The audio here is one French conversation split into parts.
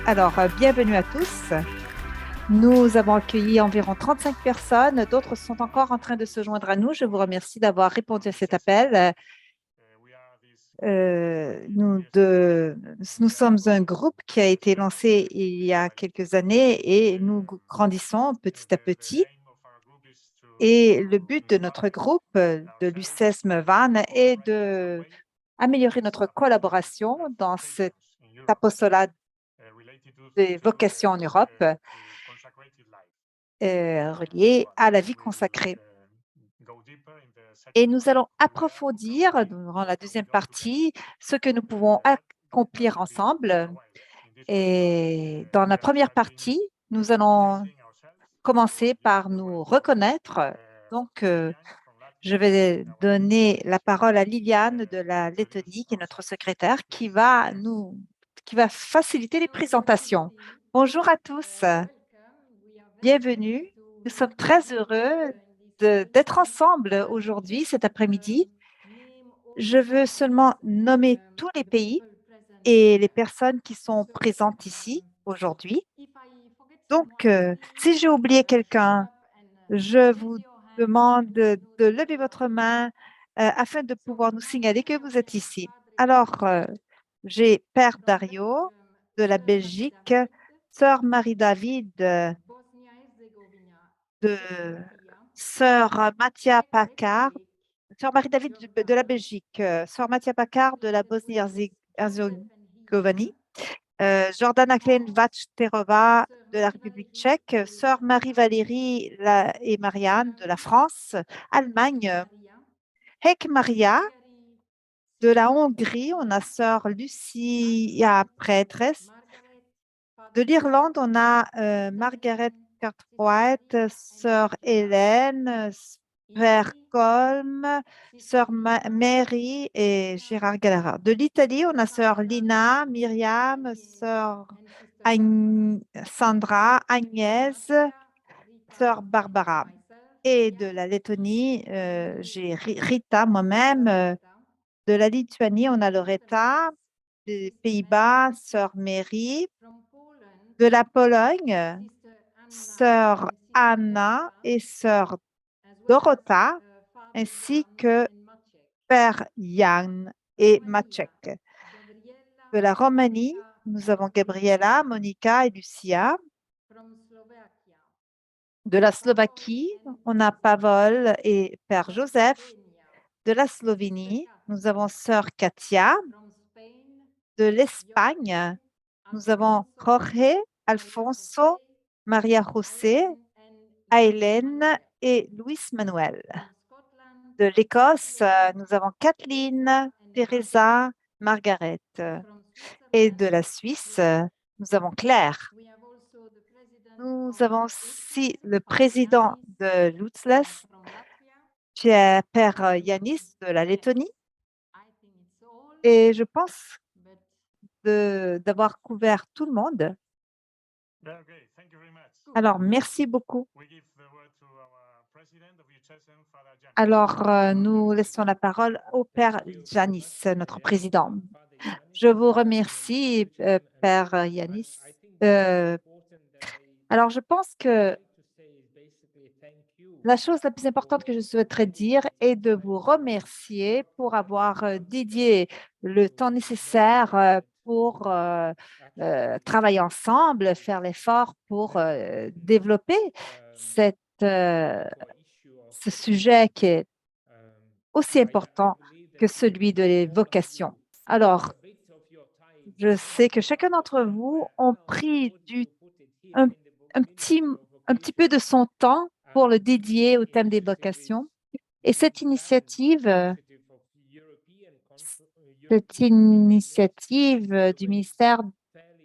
Bienvenue à tous. Nous avons accueilli environ 35 personnes. D'autres sont encore en train de se joindre à nous. Je vous remercie d'avoir répondu à cet appel. Nous sommes un groupe qui a été lancé il y a quelques années et nous grandissons petit à petit. Et le but de notre groupe, de l'UCESM Van, est de améliorer notre collaboration dans cet apostolat des vocations en Europe relié à la vie consacrée. Et nous allons approfondir durant la deuxième partie ce que nous pouvons accomplir ensemble. Et dans la première partie, nous allons commencer par nous reconnaître. Donc, je vais donner la parole à Liliane de la Lettonie, qui est notre secrétaire, qui va faciliter les présentations. Bonjour à tous, bienvenue. Nous sommes très heureux d'être ensemble aujourd'hui, cet après-midi. Je veux seulement nommer tous les pays et les personnes qui sont présentes ici aujourd'hui. Donc, si j'ai oublié quelqu'un, je vous demande de lever votre main afin de pouvoir nous signaler que vous êtes ici. J'ai Père Dario de la Belgique, Sœur Marie-David de Sœur Mathia Paccard, Sœur Marie-David de la Belgique, Sœur Mathia Paccard de la Bosnie-Herzégovine, Jordana Klein-Vachterova de la République tchèque, Sœur Marie-Valérie et Marianne de la France, Allemagne, Hek Maria de la Hongrie, on a Sœur Lucia Prêtresse. De l'Irlande, on a Margaret Cartwright, Sœur Hélène, Père Colm, Sœur Mary et Gérard Galera. De l'Italie, on a Sœur Lina, Myriam, Sœur Sandra, Agnès, Sœur Barbara. Et de la Lettonie, j'ai Rita, moi-même. De la Lituanie, on a Loretta. Des Pays-Bas, Sœur Mary. De la Pologne, Sœur Anna et Sœur Dorota, ainsi que Père Jan et Maciek. De la Roumanie, nous avons Gabriela, Monica et Lucia. De la Slovaquie, on a Pavol et Père Joseph. De la Slovénie, nous avons Sœur Katia. De l'Espagne, nous avons Jorge, Alfonso, Maria José, Aileen et Luis Manuel. De l'Écosse, nous avons Kathleen, Teresa, Margaret. Et de la Suisse, nous avons Claire. Nous avons aussi le président de Lutzles, Père Yanis de la Lettonie. Et je pense d'avoir couvert tout le monde. Alors, merci beaucoup. Nous laissons la parole au Père Janis, notre président. Je vous remercie, Père Yanis. Je pense que la chose la plus importante que je souhaiterais dire est de vous remercier pour avoir dédié le temps nécessaire pour travailler ensemble, faire l'effort pour développer cette, ce sujet qui est aussi important que celui de les vocations. Alors, je sais que chacun d'entre vous ont pris un, un petit, un petit peu de son temps pour le dédier au thème des vocations. Et cette initiative du ministère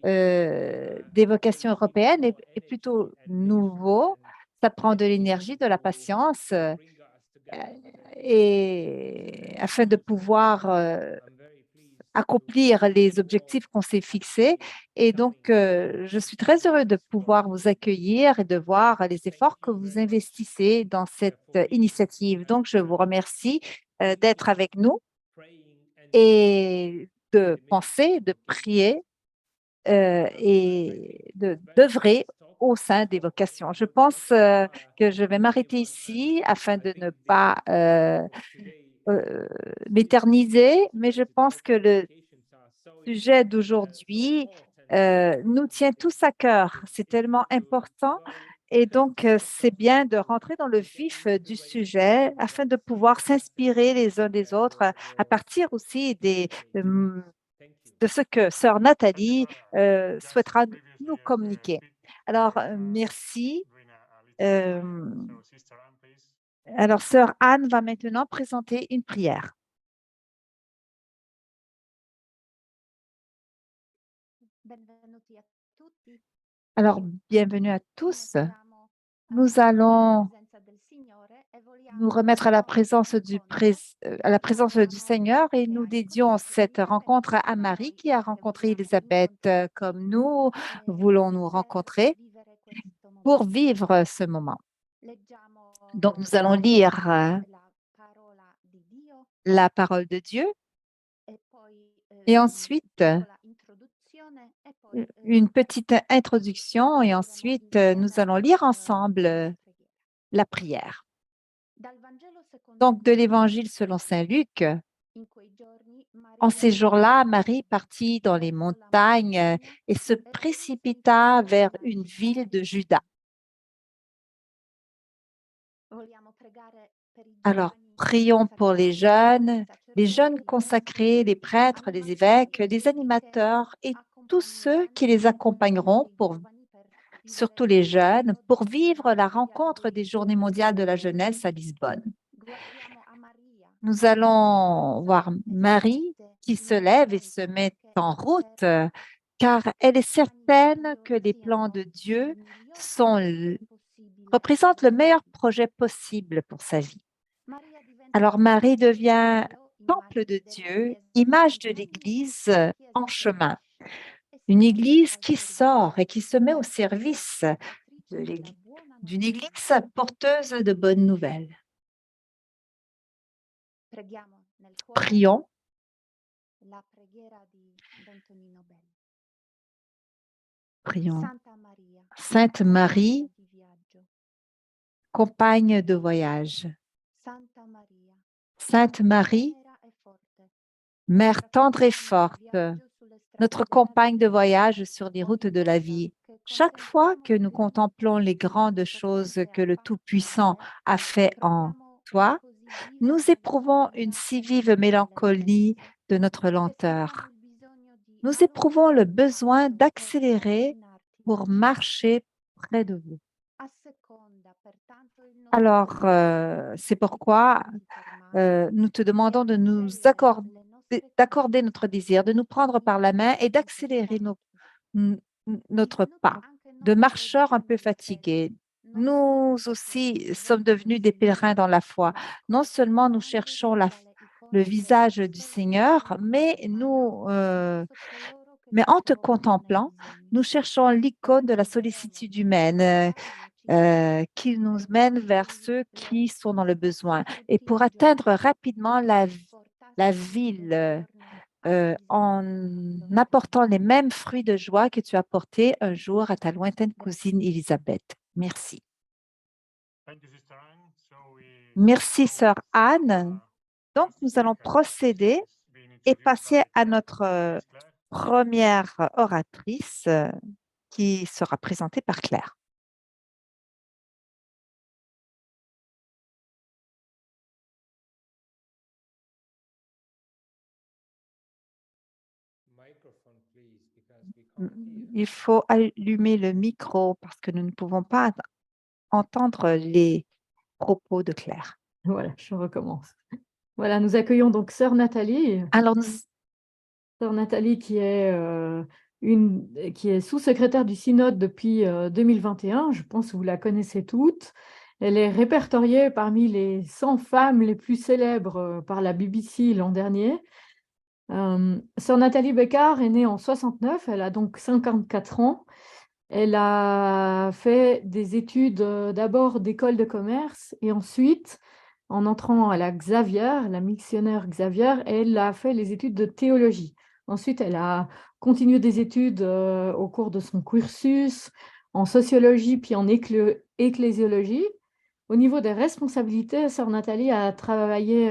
des vocations européennes est plutôt nouveau. Ça prend de l'énergie, de la patience, et afin de pouvoir accomplir les objectifs qu'on s'est fixés. Et donc, je suis très heureux de pouvoir vous accueillir et de voir les efforts que vous investissez dans cette initiative. Donc, je vous remercie d'être avec nous et de penser, de prier et d'œuvrer au sein des vocations. Je pense que je vais m'arrêter ici afin de ne pas euh, m'éterniser, mais je pense que le sujet d'aujourd'hui nous tient tous à cœur. C'est tellement important et donc c'est bien de rentrer dans le vif du sujet afin de pouvoir s'inspirer les uns des autres à partir aussi de ce que sœur Nathalie souhaitera nous communiquer. Alors, merci. Euh, alors, sœur Anne va maintenant présenter une prière. Alors, bienvenue à tous. Nous allons nous remettre à la présence à la présence du Seigneur et nous dédions cette rencontre à Marie qui a rencontré Élisabeth comme nous voulons nous rencontrer pour vivre ce moment. Donc, nous allons lire la parole de Dieu et ensuite une petite introduction et ensuite nous allons lire ensemble la prière. Donc, de l'Évangile selon Saint Luc, en ces jours-là, Marie partit dans les montagnes et se précipita vers une ville de Juda. Alors, prions pour les jeunes consacrés, les prêtres, les évêques, les animateurs et tous ceux qui les accompagneront, surtout les jeunes, pour vivre la rencontre des Journées mondiales de la jeunesse à Lisbonne. Nous allons voir Marie qui se lève et se met en route, car elle est certaine que les plans de Dieu représentent le meilleur projet possible pour sa vie. Alors Marie devient temple de Dieu, image de l'Église en chemin. Une Église qui sort et qui se met au service d'une Église porteuse de bonnes nouvelles. Prions. Prions. Sainte Marie, compagne de voyage. Sainte Marie, mère tendre et forte, notre compagne de voyage sur les routes de la vie. Chaque fois que nous contemplons les grandes choses que le Tout-Puissant a fait en toi, nous éprouvons une si vive mélancolie de notre lenteur. Nous éprouvons le besoin d'accélérer pour marcher près de vous. Alors, c'est pourquoi nous te demandons de d'accorder notre désir, de nous prendre par la main et d'accélérer notre pas, de marcheurs un peu fatigués. Nous aussi sommes devenus des pèlerins dans la foi. Non seulement nous cherchons le visage du Seigneur, mais en te contemplant, nous cherchons l'icône de la sollicitude humaine qui nous mène vers ceux qui sont dans le besoin. Et pour atteindre rapidement la ville en apportant les mêmes fruits de joie que tu as apportés un jour à ta lointaine cousine Elisabeth. Merci. Merci, sœur Anne. Donc, nous allons procéder et passer à notre première oratrice qui sera présentée par Claire. Il faut allumer le micro parce que nous ne pouvons pas entendre les propos de Claire. Voilà, je recommence. Voilà, nous accueillons donc sœur Nathalie. Alors, Sœur Nathalie qui est sous-secrétaire du synode depuis 2021. Je pense que vous la connaissez toutes. Elle est répertoriée parmi les 100 femmes les plus célèbres par la BBC l'an dernier. Sœur Nathalie Beccard est née en 69, elle a donc 54 ans. Elle a fait des études d'abord d'école de commerce et ensuite, en entrant à la Xavier, la missionnaire Xavier, elle a fait les études de théologie. Ensuite, elle a continué des études, au cours de son cursus en sociologie, puis en ecclésiologie. Au niveau des responsabilités, sœur Nathalie a travaillé,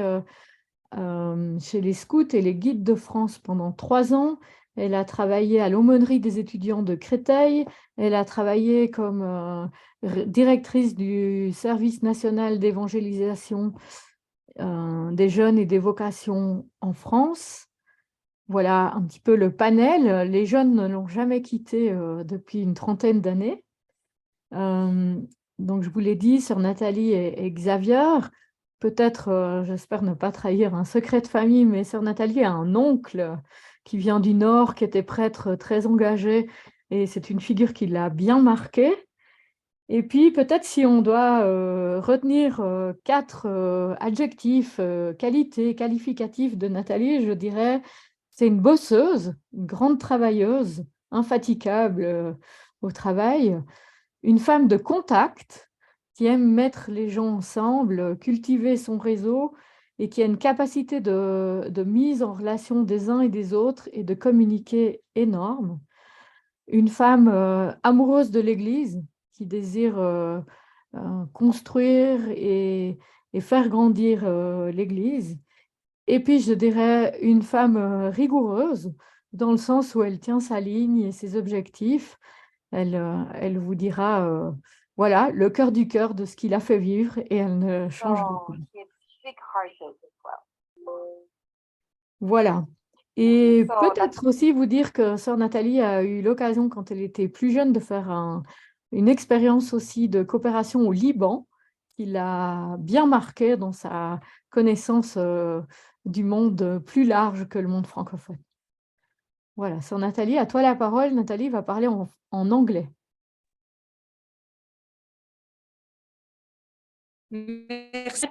chez les scouts et les guides de France pendant 3 ans. Elle a travaillé à l'aumônerie des étudiants de Créteil. Elle a travaillé comme, directrice du service national d'évangélisation, des jeunes et des vocations en France. Voilà un petit peu le panel. Les jeunes ne l'ont jamais quitté, depuis une trentaine d'années. Hem, donc je vous l'ai dit, sœur Nathalie et Xavier, peut-être, j'espère ne pas trahir un secret de famille, mais sœur Nathalie a un oncle qui vient du Nord, qui était prêtre, très engagé, et c'est une figure qui l'a bien marquée. Et puis peut-être si on doit, retenir, 4, adjectifs, qualités, qualificatifs de Nathalie, je dirais: c'est une bosseuse, une grande travailleuse, infatigable, au travail, une femme de contact qui aime mettre les gens ensemble, cultiver son réseau et qui a une capacité de mise en relation des uns et des autres et de communiquer énorme. Une femme, amoureuse de l'Église qui désire, construire et faire grandir, l'Église. Et puis je dirais une femme, rigoureuse dans le sens où elle tient sa ligne et ses objectifs. Elle vous dira, voilà, le cœur du cœur de ce qui l'a fait vivre et elle ne changera pas. Voilà, et peut-être aussi vous dire que sœur Nathalie a eu l'occasion quand elle était plus jeune de faire une expérience aussi de coopération au Liban, qui l'a bien marquée dans sa connaissance, du monde, plus large que le monde francophone. Voilà, sœur Nathalie, à toi la parole. Nathalie va parler en anglais. Merci.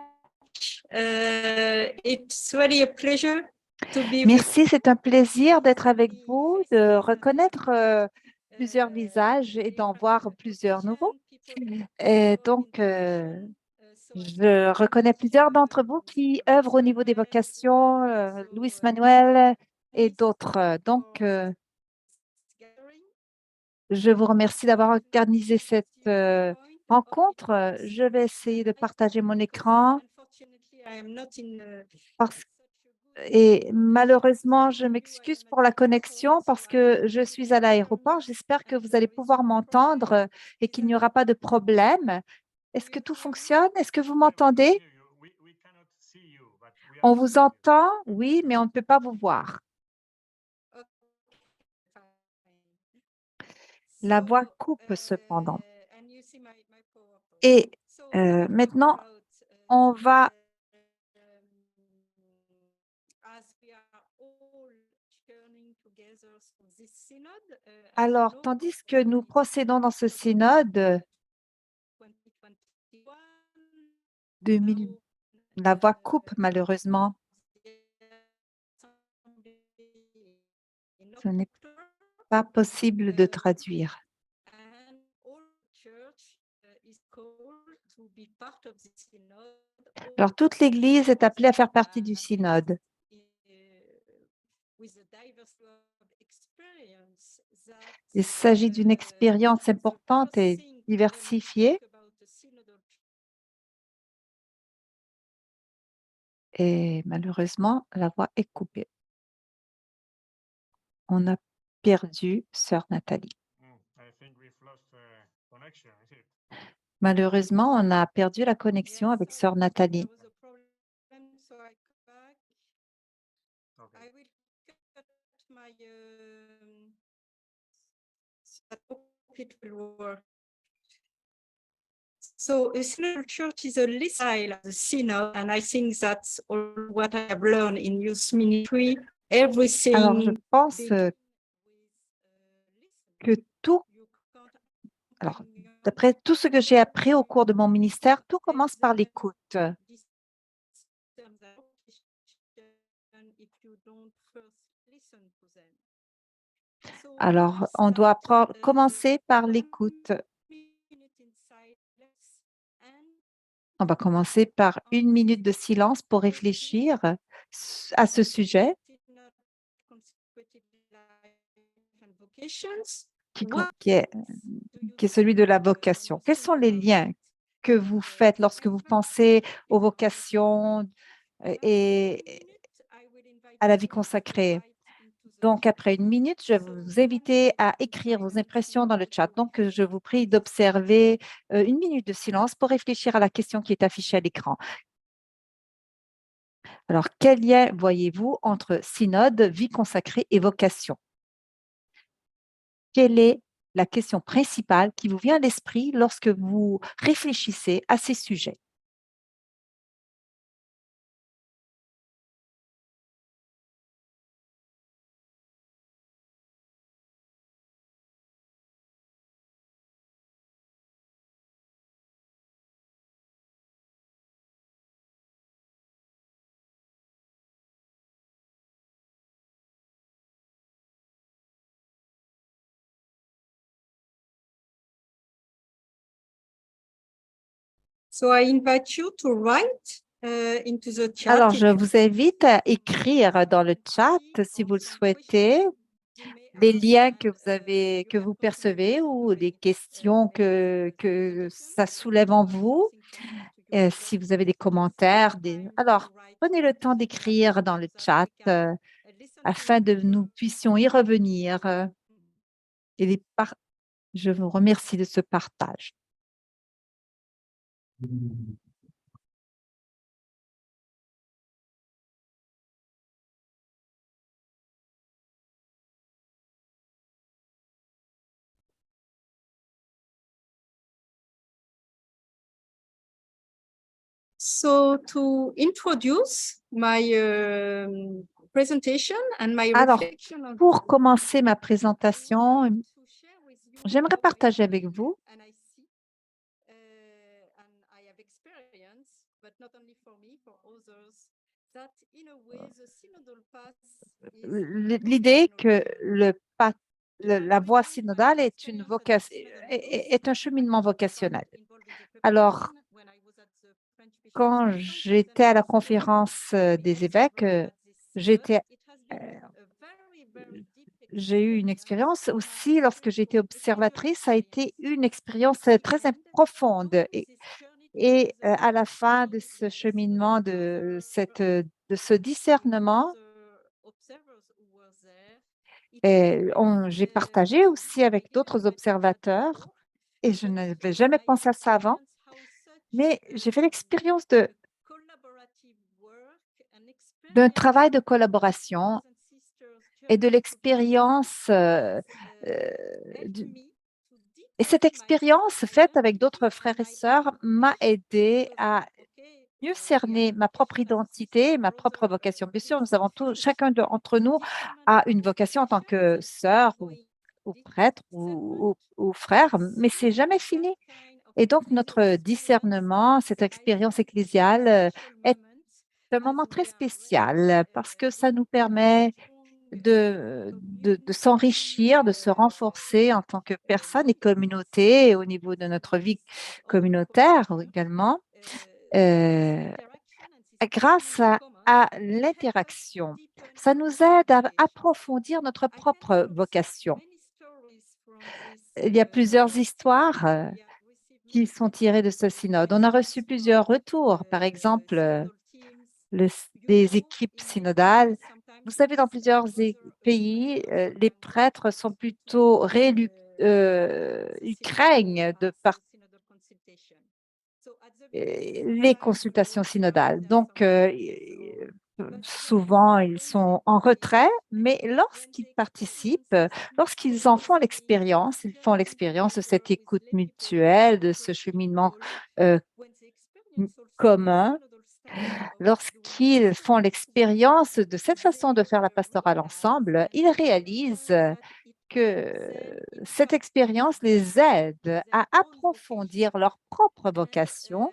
It's really a pleasure to be with Merci, c'est un plaisir d'être avec vous, de reconnaître plusieurs visages et d'en voir plusieurs nouveaux. Et donc, je reconnais plusieurs d'entre vous qui œuvrent au niveau des vocations, Luis Manuel et d'autres. Donc, je vous remercie d'avoir organisé cette rencontre. Je vais essayer de partager mon écran parce et malheureusement, je m'excuse pour la connexion parce que je suis à l'aéroport. J'espère que vous allez pouvoir m'entendre et qu'il n'y aura pas de problème. Est-ce que tout fonctionne? Est-ce que vous m'entendez? On vous entend, oui, mais on ne peut pas vous voir. La voix coupe cependant. Et maintenant, on va alors, tandis que nous procédons dans ce synode, 2000 la voix coupe malheureusement. Ce n'est pas possible de traduire. Alors, toute l'Église est appelée à faire partie du synode. Il s'agit d'une expérience importante et diversifiée. Et malheureusement, la voix est coupée. On a perdu sœur Nathalie. Malheureusement, on a perdu la connexion avec sœur Nathalie. So a synod church is a style of the synod, and I think that's all what I have learned in youth ministry. Alors, je Everything pense que tout, alors, alors, d'après tout ce que j'ai appris au cours de mon ministère, tout commence par l'écoute. Alors, on doit commencer par l'écoute. On va commencer par 1 minute de silence pour réfléchir à ce sujet. qui, qui est, qui est celui de la vocation. Quels sont les liens que vous faites lorsque vous pensez aux vocations et à la vie consacrée? Donc, après une minute, je vais vous inviter à écrire vos impressions dans le chat. Donc, je vous prie d'observer une minute de silence pour réfléchir à la question qui est affichée à l'écran. Alors, quel lien voyez-vous entre synode, vie consacrée et vocation? Quelle est la question principale qui vous vient à l'esprit lorsque vous réfléchissez à ces sujets? So I invite you to write into the chat. Alors, je vous invite à écrire dans le chat, si vous le souhaitez, les liens que vous avez, que vous percevez ou les questions que ça soulève en vous. Si vous avez des commentaires, alors prenez le temps d'écrire dans le chat afin de nous puissions y revenir. Et je vous remercie de ce partage. So to introduce my presentation and my Alors, reflection on pour commencer ma présentation, j'aimerais partager avec vous l'idée que la voie synodale est une vocation, est un cheminement vocationnel. Alors, quand j'étais à la conférence des évêques, j'étais j'ai eu une expérience aussi lorsque j'étais observatrice, ça a été une expérience très profonde. Et à la fin de ce cheminement, de ce discernement, j'ai partagé aussi avec d'autres observateurs et je n'avais jamais pensé à ça avant, mais j'ai fait l'expérience d'un travail de collaboration et de l'expérience et cette expérience faite avec d'autres frères et sœurs m'a aidé à mieux cerner ma propre identité, ma propre vocation. Bien sûr, nous avons chacun d'entre nous a une vocation en tant que sœur ou prêtre ou frère, mais c'est jamais fini. Et donc, notre discernement, cette expérience ecclésiale est un moment très spécial parce que ça nous permet de s'enrichir, de se renforcer en tant que personne et communauté, et au niveau de notre vie communautaire également, grâce à l'interaction. Ça nous aide à approfondir notre propre vocation. Il y a plusieurs histoires qui sont tirées de ce synode. On a reçu plusieurs retours, par exemple, des équipes synodales. Vous savez, dans plusieurs pays, les prêtres sont plutôt réélus, ils craignent les consultations synodales. Donc, souvent, ils sont en retrait, mais lorsqu'ils participent, lorsqu'ils en font l'expérience, ils font l'expérience de cette écoute mutuelle, de ce cheminement commun. Lorsqu'ils font l'expérience de cette façon de faire la pastorale ensemble, ils réalisent que cette expérience les aide à approfondir leur propre vocation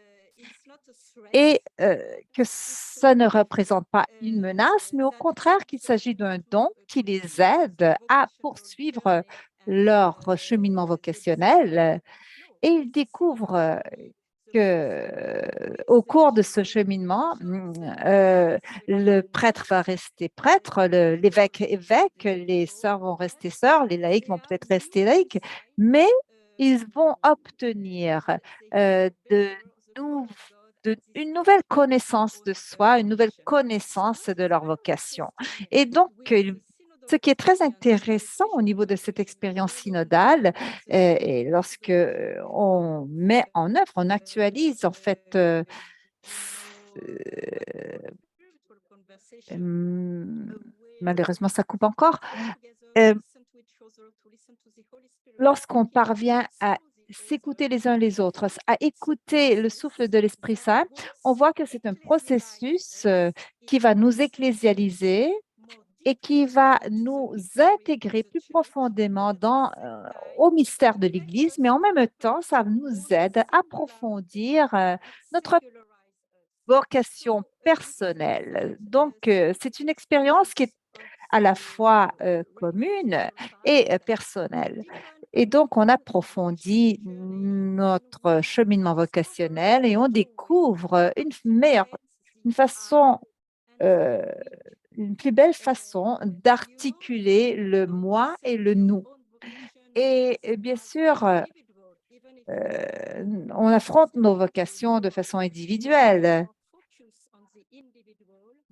et que ça ne représente pas une menace, mais au contraire qu'il s'agit d'un don qui les aide à poursuivre leur cheminement vocationnel et ils découvrent au cours de ce cheminement, le prêtre va rester prêtre, l'évêque évêque, les sœurs vont rester sœurs, les laïcs vont peut-être rester laïcs, mais ils vont obtenir de nou- une nouvelle connaissance de soi, une nouvelle connaissance de leur vocation. Et donc, ce qui est très intéressant au niveau de cette expérience synodale, et lorsque on met en œuvre, on actualise en fait, hum, malheureusement ça coupe encore, euh, lorsqu'on parvient à s'écouter les uns les autres, à écouter le souffle de l'Esprit Saint, on voit que c'est un processus qui va nous ecclésialiser et qui va nous intégrer plus profondément au mystère de l'Église, mais en même temps, ça nous aide à approfondir notre vocation personnelle. Donc, c'est une expérience qui est à la fois commune et personnelle. Et donc, on approfondit notre cheminement vocationnel et on découvre une façon euh, une plus belle façon d'articuler le moi et le nous. Et bien sûr, on affronte nos vocations de façon individuelle.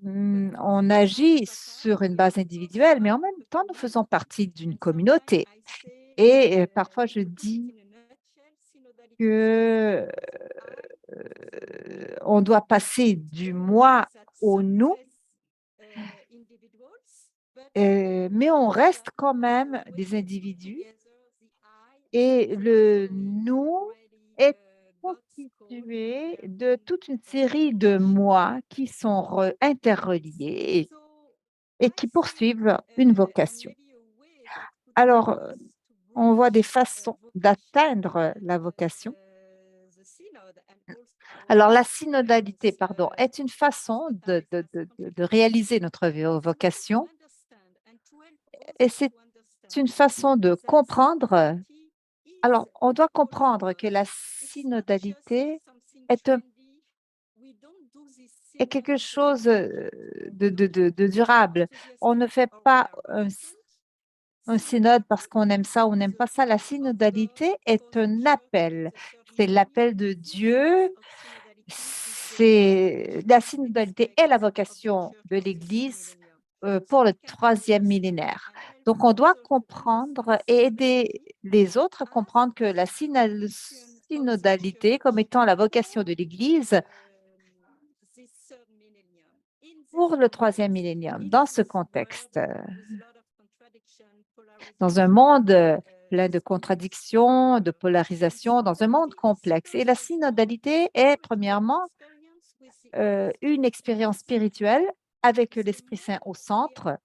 On agit sur une base individuelle, mais en même temps, nous faisons partie d'une communauté. Et parfois, je dis que on doit passer du moi au nous, mais on reste quand même des individus et le nous est constitué de toute une série de moi qui sont interreliés et qui poursuivent une vocation. Alors, on voit des façons d'atteindre la vocation. Alors, la synodalité, pardon, est une façon de réaliser notre vocation et c'est une façon de comprendre. Alors, on doit comprendre que la synodalité est, est quelque chose de durable. On ne fait pas un synode parce qu'on aime ça ou on n'aime pas ça. La synodalité est un appel. C'est l'appel de Dieu. C'est la synodalité est la vocation de l'Église pour le troisième millénaire. Donc, on doit comprendre et aider les autres à comprendre que la synodalité, comme étant la vocation de l'Église pour le troisième millénium, dans ce contexte, dans un monde plein de contradictions, de polarisation, dans un monde complexe. Et la synodalité est, premièrement, une expérience spirituelle avec l'Esprit Saint au centre.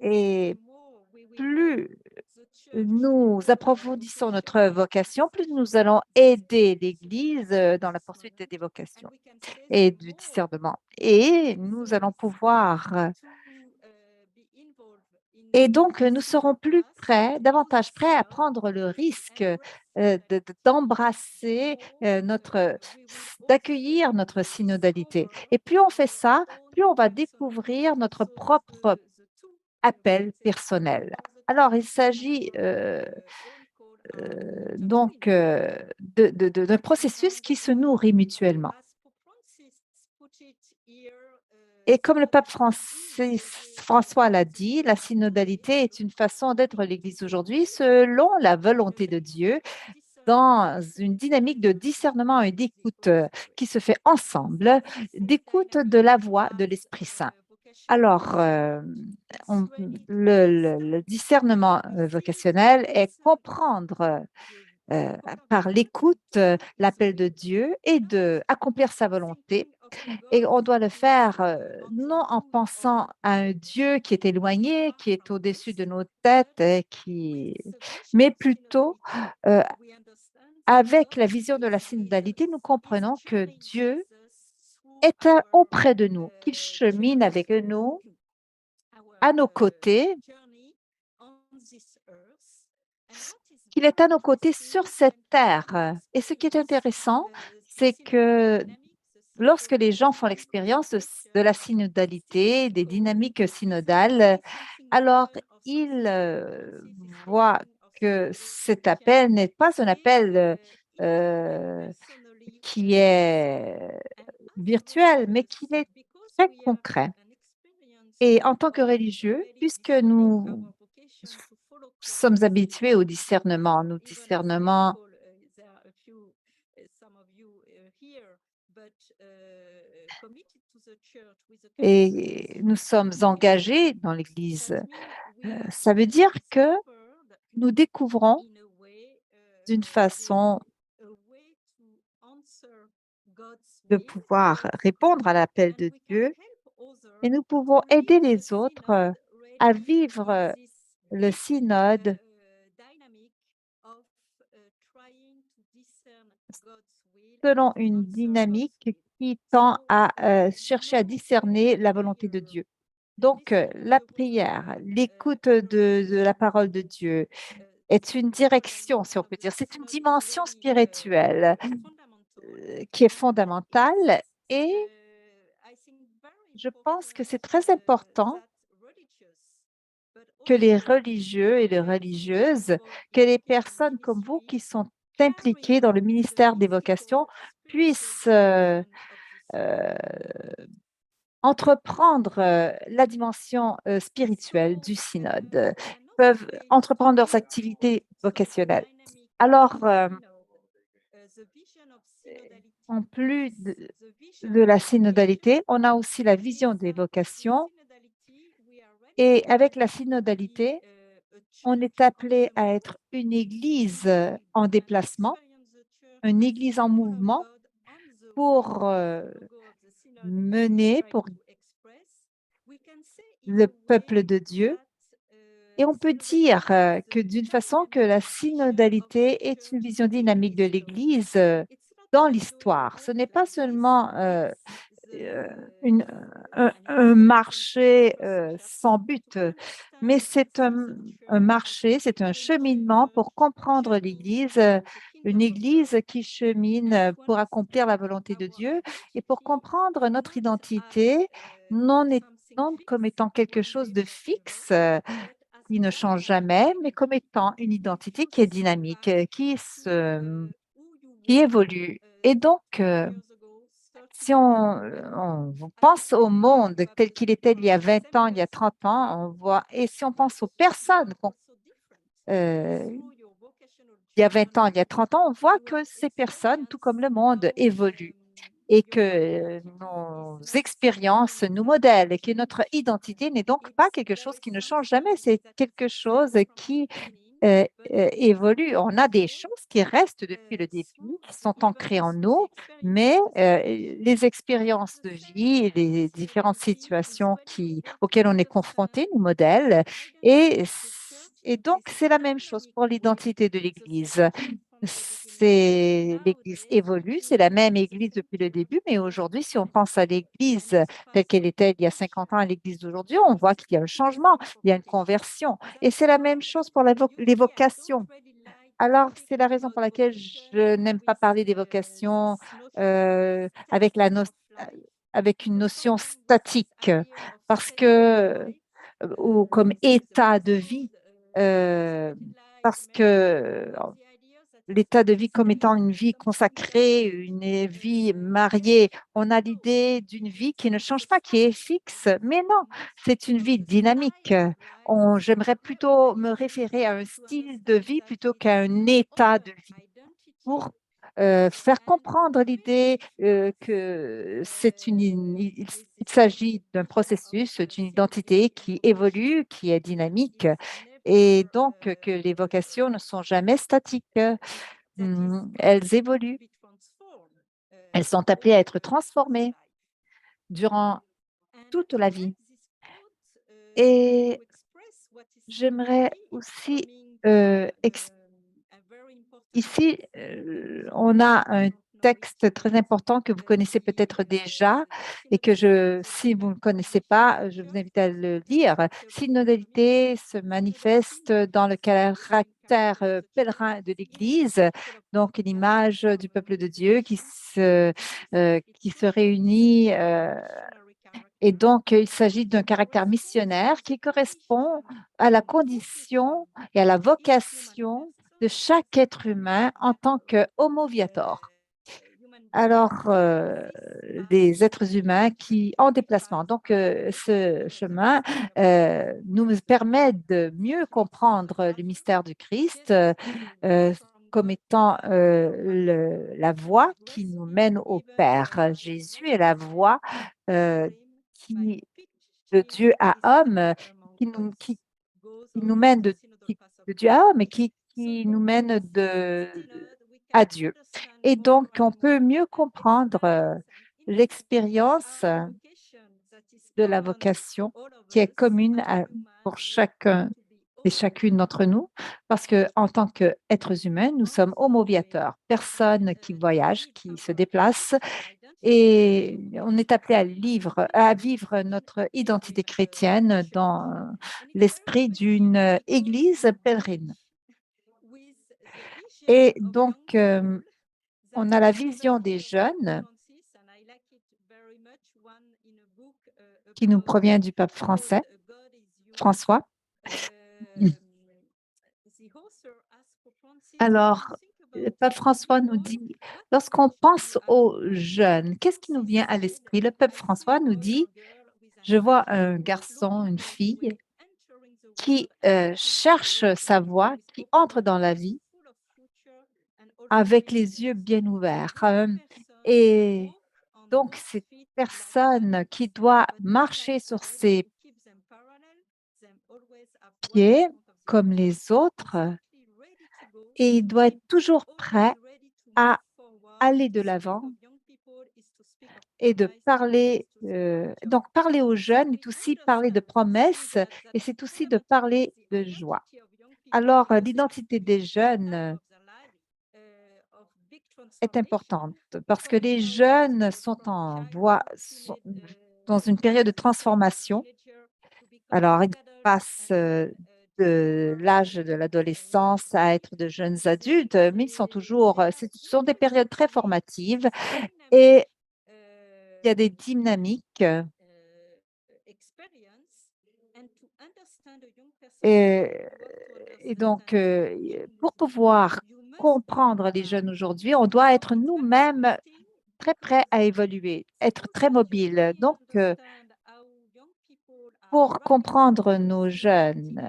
Et plus nous approfondissons notre vocation, plus nous allons aider l'Église dans la poursuite des vocations et du discernement. Et nous allons pouvoir et donc, nous serons plus prêts, davantage prêts à prendre le risque d'embrasser d'accueillir notre synodalité. Et plus on fait ça, plus on va découvrir notre propre appel personnel. Alors, il s'agit donc d'un processus qui se nourrit mutuellement. Et comme le pape François l'a dit, la synodalité est une façon d'être l'Église aujourd'hui selon la volonté de Dieu dans une dynamique de discernement et d'écoute qui se fait ensemble, d'écoute de la voix de l'Esprit Saint. Alors, le discernement vocationnel est comprendre par l'écoute l'appel de Dieu et de accomplir sa volonté. Et on doit le faire non en pensant à un Dieu qui est éloigné, qui est au-dessus de nos têtes, mais plutôt euh, avec la vision de la synodalité, nous comprenons que Dieu est auprès de nous, qu'il chemine avec nous, à nos côtés, qu'il est à nos côtés sur cette terre. Et ce qui est intéressant, c'est que lorsque les gens font l'expérience de la synodalité, des dynamiques synodales, alors ils voient que cet appel n'est pas un appel euh, qui est virtuel, mais qui est très concret. Et en tant que religieux, puisque nous sommes habitués au discernement, nous discernement et nous sommes engagés dans l'Église, ça veut dire que nous découvrons d'une façon de pouvoir répondre à l'appel de Dieu et nous pouvons aider les autres à vivre le synode selon une dynamique qui tend à chercher à discerner la volonté de Dieu. Donc, la prière, l'écoute de la parole de Dieu est une direction, si on peut dire. C'est une dimension spirituelle qui est fondamentale et je pense que c'est très important que les religieux et les religieuses, que les personnes comme vous qui sont impliquées dans le ministère des vocations puissent euh, entreprendre la dimension spirituelle du synode, peuvent entreprendre leurs activités vocationnelles. Alors, en plus de la synodalité, on a aussi la vision des vocations et avec la synodalité, on est appelé à être une église en déplacement, une église en mouvement pour mener pour le peuple de Dieu. Et on peut dire que d'une façon que la synodalité est une vision dynamique de l'Église dans l'histoire. Ce n'est pas seulement euh, une- un marché sans but, mais c'est un marché, c'est un cheminement pour comprendre l'Église, une Église qui chemine pour accomplir la volonté de Dieu et pour comprendre notre identité, non comme étant quelque chose de fixe, qui ne change jamais, mais comme étant une identité qui est dynamique, qui évolue. Et donc, si on pense au monde tel qu'il était il y a 20 ans, il y a 30 ans, on voit, et si on pense aux personnes euh, il y a 20 ans, il y a 30 ans, on voit que ces personnes, tout comme le monde, évoluent et que nos expériences nous modèlent et que notre identité n'est donc pas quelque chose qui ne change jamais, c'est quelque chose qui évolue. On a des choses qui restent depuis le début, qui sont ancrées en nous, mais les expériences de vie, les différentes situations auxquelles on est confronté nous modèlent. Et, et donc, c'est la même chose pour l'identité de l'Église. L'Église évolue, c'est la même Église depuis le début, mais aujourd'hui, si on pense à l'Église telle qu'elle était il y a 50 ans à l'Église d'aujourd'hui, on voit qu'il y a un changement, il y a une conversion. Et c'est la même chose pour les vocations. Alors, c'est la raison pour laquelle je n'aime pas parler des vocations avec avec une notion statique, parce que, ou comme état de vie, euh, parce que l'état de vie comme étant une vie consacrée, une vie mariée. On a l'idée d'une vie qui ne change pas, qui est fixe, mais non, c'est une vie dynamique. J'aimerais plutôt me référer à un style de vie plutôt qu'à un état de vie pour faire comprendre l'idée que il s'agit d'un processus, d'une identité qui évolue, qui est dynamique, et donc que les vocations ne sont jamais statiques. Elles évoluent. Elles sont appelées à être transformées durant toute la vie. Et j'aimerais aussi, ici, on a un texte très important que vous connaissez peut-être déjà et que si vous ne le connaissez pas, je vous invite à le lire. Synodalité se manifeste dans le caractère pèlerin de l'Église, donc l'image du peuple de Dieu qui se réunit. Et donc, il s'agit d'un caractère missionnaire qui correspond à la condition et à la vocation de chaque être humain en tant que homo viator. Alors, des êtres humains qui en déplacement. Donc, ce chemin nous permet de mieux comprendre le mystère du Christ comme étant la voie qui nous mène au Père. Jésus est la voie euh, qui, de Dieu à homme, qui nous, qui, qui nous mène de Dieu à homme et qui nous mène à Dieu. Et donc, on peut mieux comprendre l'expérience de la vocation qui est commune pour chacun et chacune d'entre nous, parce que en tant qu'êtres humains, nous sommes homo-viateurs, personnes qui voyagent, qui se déplacent, et on est appelé à vivre notre identité chrétienne dans l'esprit d'une église pèlerine. Et donc, on a la vision des jeunes qui nous provient du pape François. Alors, le pape François nous dit, lorsqu'on pense aux jeunes, qu'est-ce qui nous vient à l'esprit? Le pape François nous dit, je vois un garçon, une fille qui cherche sa voie, qui entre dans la vie avec les yeux bien ouverts. Et donc, cette personne qui doit marcher sur ses pieds comme les autres et il doit être toujours prêt à aller de l'avant et de parler. Donc, parler aux jeunes est aussi parler de promesses et c'est aussi de parler de joie. Alors, l'identité des jeunes est importante parce que les jeunes sont dans une période de transformation. Alors, ils passent de l'âge de l'adolescence à être de jeunes adultes, mais ce sont des périodes très formatives et il y a des dynamiques. Et, et donc, pour pouvoir comprendre les jeunes aujourd'hui, on doit être nous-mêmes très prêts à évoluer, être très mobiles. Donc, pour comprendre nos jeunes,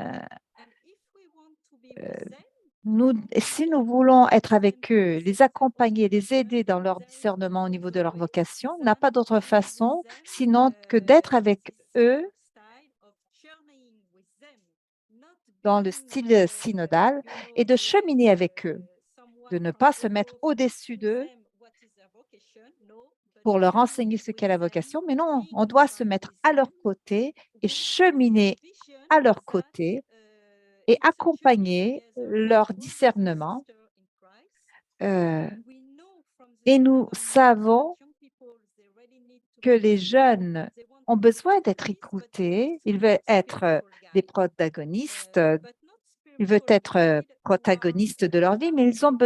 si nous voulons être avec eux, les accompagner, les aider dans leur discernement au niveau de leur vocation, on n'a pas d'autre façon sinon que d'être avec eux dans le style synodal et de cheminer avec eux, de ne pas se mettre au-dessus d'eux pour leur enseigner ce qu'est la vocation, mais non, on doit se mettre à leur côté et cheminer à leur côté et accompagner leur discernement. Et nous savons que les jeunes ont besoin d'être écoutés, ils veulent être des protagonistes, ils veulent être protagonistes de leur vie, mais ils ont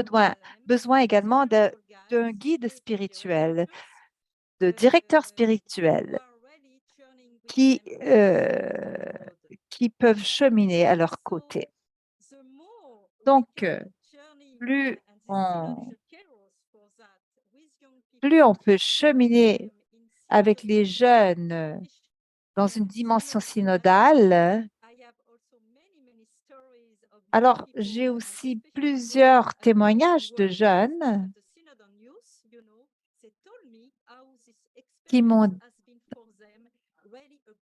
besoin également d'un guide spirituel, de directeurs spirituels qui, qui peuvent cheminer à leur côté. Donc, plus on, plus on peut cheminer avec les jeunes dans une dimension synodale. Alors, j'ai aussi plusieurs témoignages de jeunes qui m'ont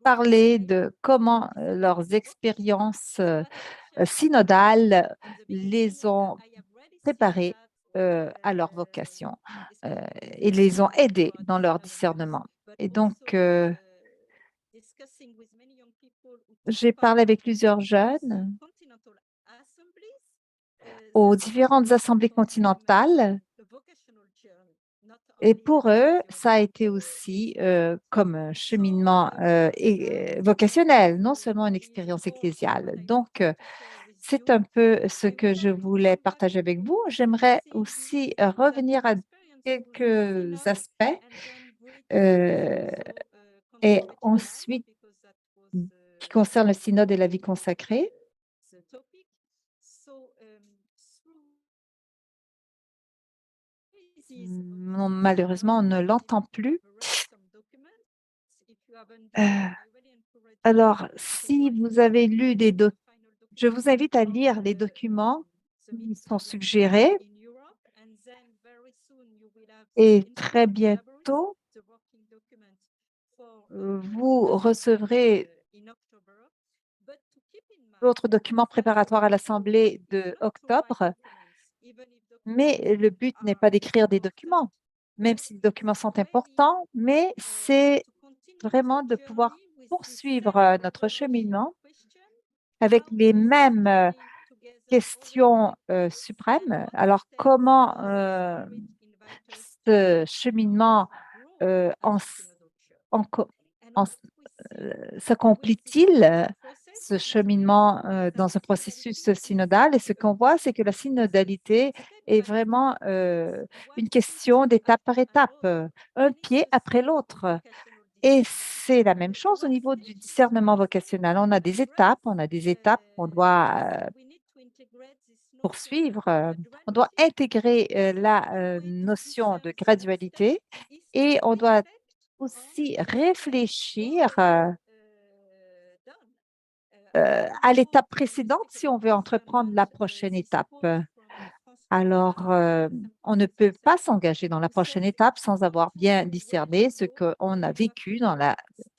parlé de comment leurs expériences synodales les ont préparés à leur vocation et les ont aidés dans leur discernement. Et donc, j'ai parlé avec plusieurs jeunes aux différentes assemblées continentales Et pour eux, ça a été aussi, comme un cheminement, vocationnel, non seulement une expérience ecclésiale. Donc, c'est un peu ce que je voulais partager avec vous. J'aimerais aussi, revenir à quelques aspects, heu et ensuite qui concernent le synode et la vie consacrée. Non, malheureusement, on ne l'entend plus. Heu, alors si vous avez lu des doc je vous invite à lire les documents qui sont suggérés et très bientôt, vous recevrez d'autres documents préparatoires à l'assemblée de octobre, mais le but n'est pas d'écrire des documents, même si les documents sont importants, mais c'est vraiment de pouvoir poursuivre, notre cheminement avec les mêmes, questions, suprêmes. Alors comment, ce cheminement, en s en co en s s'accomplit-il, ce cheminement, dans un processus synodal? Et ce qu'on voit, c'est que la synodalité est vraiment, une question d'étape par étape, un pied après l'autre. Et c'est la même chose au niveau du discernement vocationnel. On a des étapes qu'on doit, poursuivre, on doit intégrer, la, notion de gradualité et on doit aussi réfléchir, à l'étape précédente si on veut entreprendre la prochaine étape. Alors, on ne peut pas s'engager dans la prochaine étape sans avoir bien discerné ce qu'on a vécu dans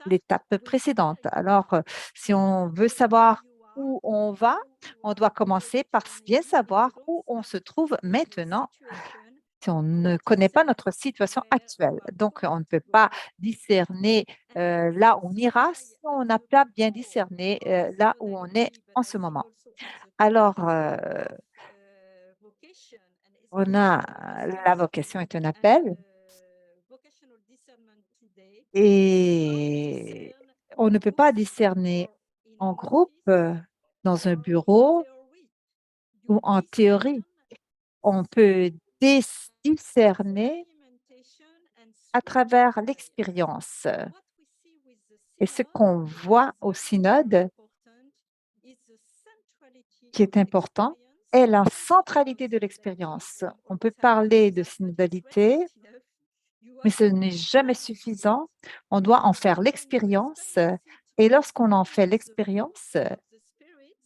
l'étape précédente. Alors, si on veut savoir où on va, on doit commencer par bien savoir où on se trouve maintenant si on ne connaît pas notre situation actuelle. Donc, on ne peut pas discerner, là où on ira si on n'a pas bien discerné, là où on est en ce moment. Alors, on a la vocation est un appel et on ne peut pas discerner en groupe, dans un bureau ou en théorie. On peut discerner à travers l'expérience. Et ce qu'on voit au synode, qui est important, est la centralité de l'expérience. On peut parler de synodalité, mais ce n'est jamais suffisant. On doit en faire l'expérience et lorsqu'on en fait l'expérience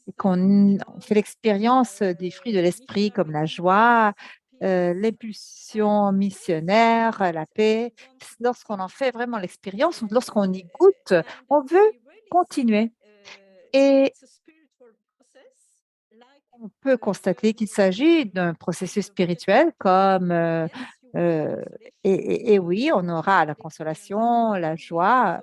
et qu'on on fait l'expérience des fruits de l'esprit comme la joie, l'impulsion missionnaire, la paix, lorsqu'on en fait vraiment l'expérience, lorsqu'on y goûte, on veut continuer et on peut constater qu'il s'agit d'un processus spirituel comme, heu et oui, on aura la consolation, la joie,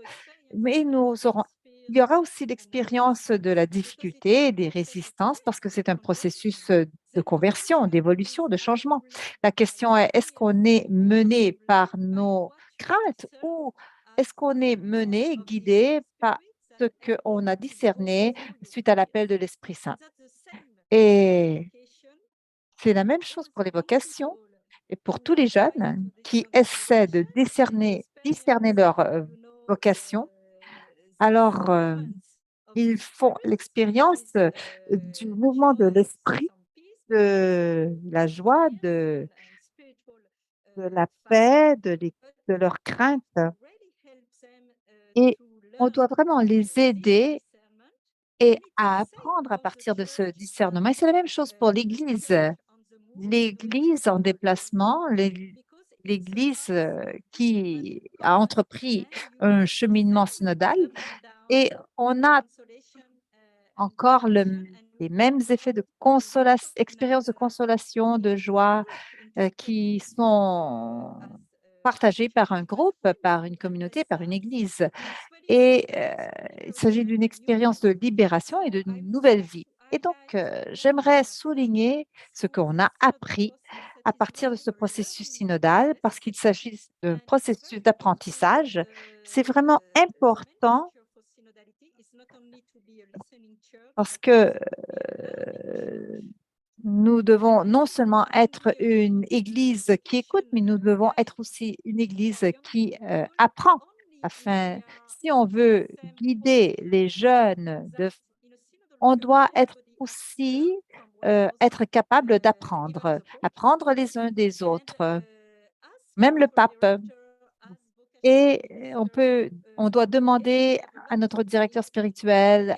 mais il y aura aussi l'expérience de la difficulté, des résistances, parce que c'est un processus, de conversion, d'évolution, de changement. La question est: est-ce qu'on est mené par nos craintes ou est-ce qu'on est mené, guidé par ce qu'on a discerné suite à l'appel de l'Esprit Saint? Et c'est la même chose pour les vocations et pour tous les jeunes qui essaient de discerner leur, vocation. Alors, ils font l'expérience, du mouvement de l'esprit, de la joie, de la paix, de leur crainte et on doit vraiment les aider et à apprendre à partir de ce discernement et c'est la même chose pour l'Église. L'Église en déplacement, l'Église, qui a entrepris un cheminement synodal et on a encore les mêmes effets de expériences de consolation, de joie, qui sont partagés par un groupe, par une communauté, par une Église et il s'agit d'une expérience de libération et d'une nouvelle vie et donc j'aimerais souligner ce qu'on a appris à partir de ce processus synodal parce qu'il s'agit d'un processus d'apprentissage. C'est vraiment important parce que nous devons non seulement être une Église qui écoute, mais nous devons être aussi une Église qui apprend. Si on veut guider les jeunes, on doit être aussi être capable d'apprendre, apprendre les uns des autres, même le pape. Et on doit demander à notre directeur spirituel,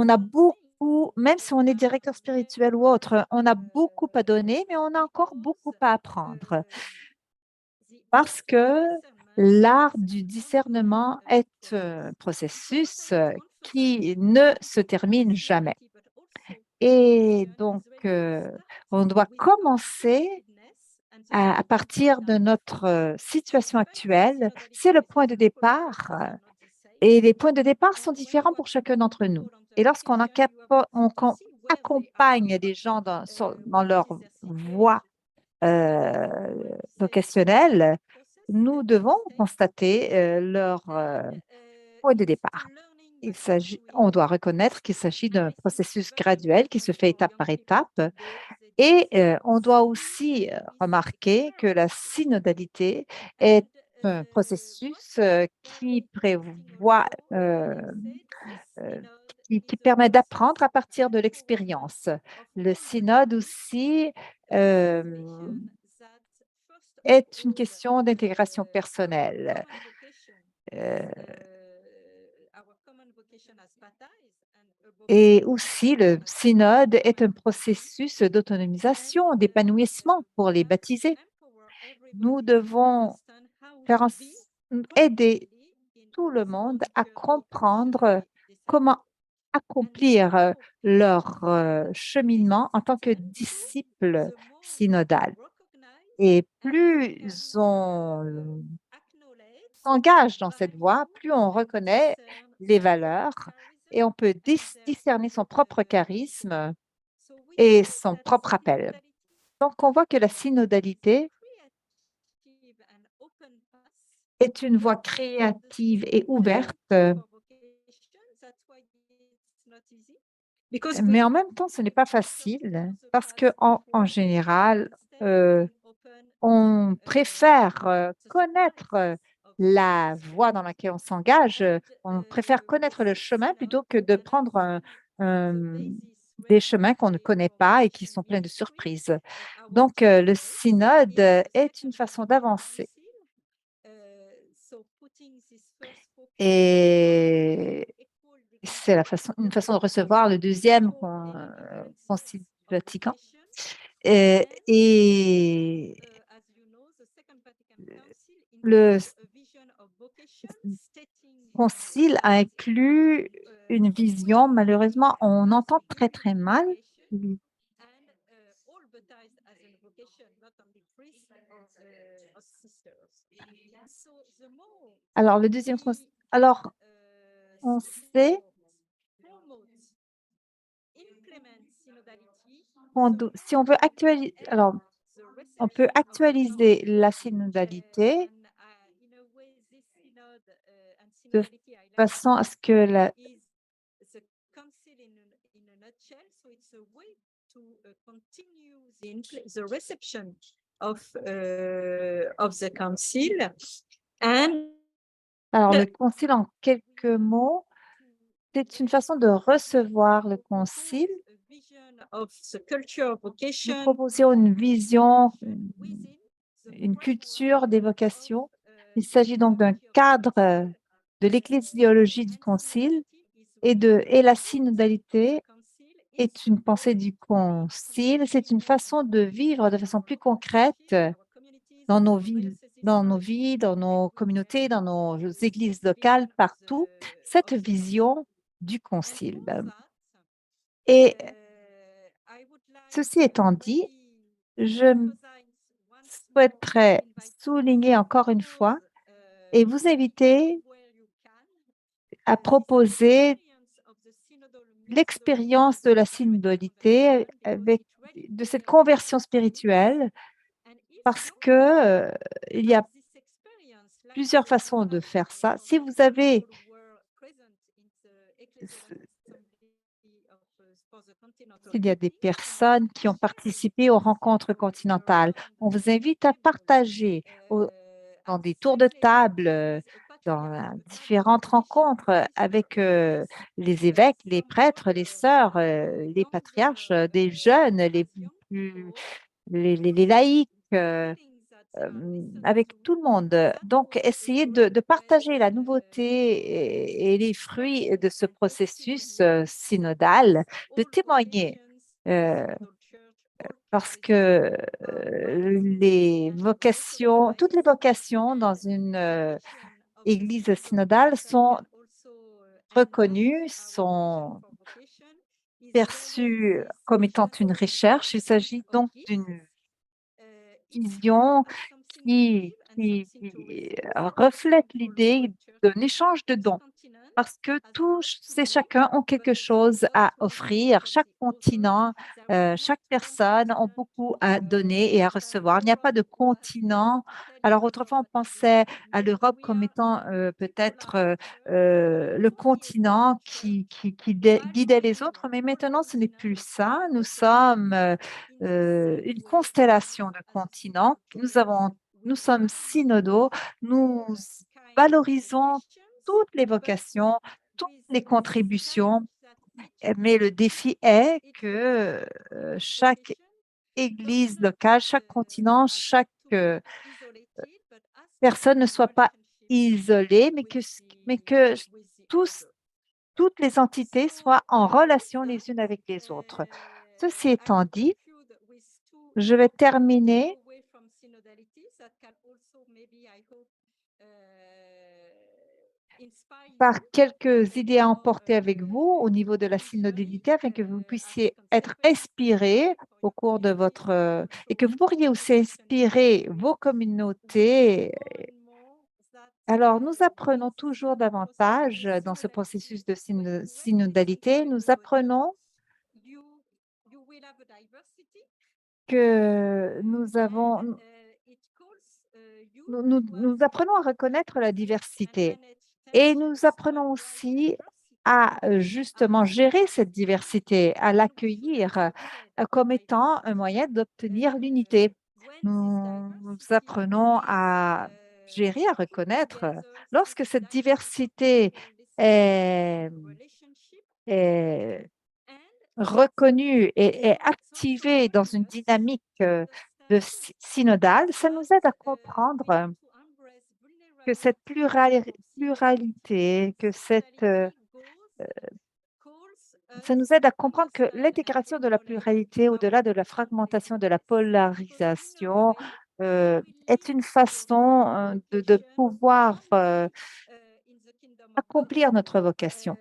on a beaucoup, même si on est directeur spirituel ou autre, on a beaucoup à donner, mais on a encore beaucoup à apprendre parce que l'art du discernement est un processus qui ne se termine jamais. Et donc, on doit commencer à partir de notre situation actuelle. C'est le point de départ. Et les points de départ sont différents pour chacun d'entre nous. Et lorsqu'on accompagne des gens dans leur voie vocationnelle, nous devons constater leur point de départ. On doit reconnaître qu'il s'agit d'un processus graduel qui se fait étape par étape. Et on doit aussi remarquer que la synodalité est un processus qui prévoit, euh, qui permet d'apprendre à partir de l'expérience. Le synode aussi est une question d'intégration personnelle. Euh, Et aussi, le synode est un processus d'autonomisation, d'épanouissement pour les baptisés. Nous devons aider tout le monde à comprendre comment accomplir leur cheminement en tant que disciples synodales. Et plus on s'engage dans cette voie, plus on reconnaît les valeurs et on peut discerner son propre charisme et son propre appel. Donc, on voit que la synodalité est une voie créative et ouverte, mais en même temps, ce n'est pas facile parce qu'en général, on préfère connaître la voie dans laquelle on s'engage, on préfère connaître le chemin plutôt que de prendre un- des chemins qu'on ne connaît pas et qui sont pleins de surprises. Donc, le synode est une façon d'avancer. Et c'est une façon de recevoir le deuxième concile du Vatican. Et le concile a inclus une vision, malheureusement, on entend très très mal. Alors, le deuxième concile, alors, on sait si on veut actualiser, alors, on peut actualiser la synodalité de façon à ce que the reception of the council and alors, le concile, en quelques mots, c'est une façon de recevoir le concile, of the culture of de vocation proposer une vision, une culture des vocations. Il s'agit donc d'un cadre de l'ecclésiologie du concile et la synodalité est une pensée du concile. C'est une façon de vivre de façon plus concrète dans nos vies, dans nos communautés, dans nos églises locales, partout, cette vision du concile. Et ceci étant dit, je souhaiterais souligner encore une fois et vous inviter à proposer l'expérience de la synodalité avec de cette conversion spirituelle parce que, il y a plusieurs façons de faire ça. Si vous avez s'il y a des personnes qui ont participé aux rencontres continentales, on vous invite à partager dans des tours de table, dans différentes rencontres avec les évêques, les prêtres, les sœurs, les patriarches, des jeunes, les laïcs, avec tout le monde. Donc, essayez de partager la nouveauté et les fruits de ce processus synodal, de témoigner. euh, Parce que toutes les vocations dans une église synodale sont reconnues, sont perçues comme étant une recherche. Il s'agit donc d'une vision qui reflète l'idée d'un échange de dons. Parce que tous et chacun ont quelque chose à offrir. Chaque continent, chaque personne ont beaucoup à donner et à recevoir. Il n'y a pas de continent. Alors autrefois, on pensait à l'Europe comme étant peut-être le continent qui guidait les autres, mais maintenant, ce n'est plus ça. Nous sommes une constellation de continents. Nous sommes synodaux. Nous valorisons toutes les vocations, toutes les contributions, mais le défi est que chaque église locale, chaque continent, chaque personne ne soit pas isolée, mais que tous, toutes les entités soient en relation les unes avec les autres. Ceci étant dit, je vais terminer par quelques idées à emporter avec vous au niveau de la synodalité afin que vous puissiez être inspirés au cours de votre et que vous pourriez aussi inspirer vos communautés. Alors, nous apprenons toujours davantage dans ce processus de synodalité. Nous apprenons que nous apprenons à reconnaître la diversité. Et nous apprenons aussi à justement gérer cette diversité, à l'accueillir comme étant un moyen d'obtenir l'unité. Nous apprenons à gérer, à reconnaître lorsque cette diversité est, est reconnue et est activée dans une dynamique synodale, ça nous aide à comprendre que cette pluralité, ça nous aide à comprendre que l'intégration de la pluralité au-delà de la fragmentation, de la polarisation, est une façon de pouvoir accomplir notre vocation.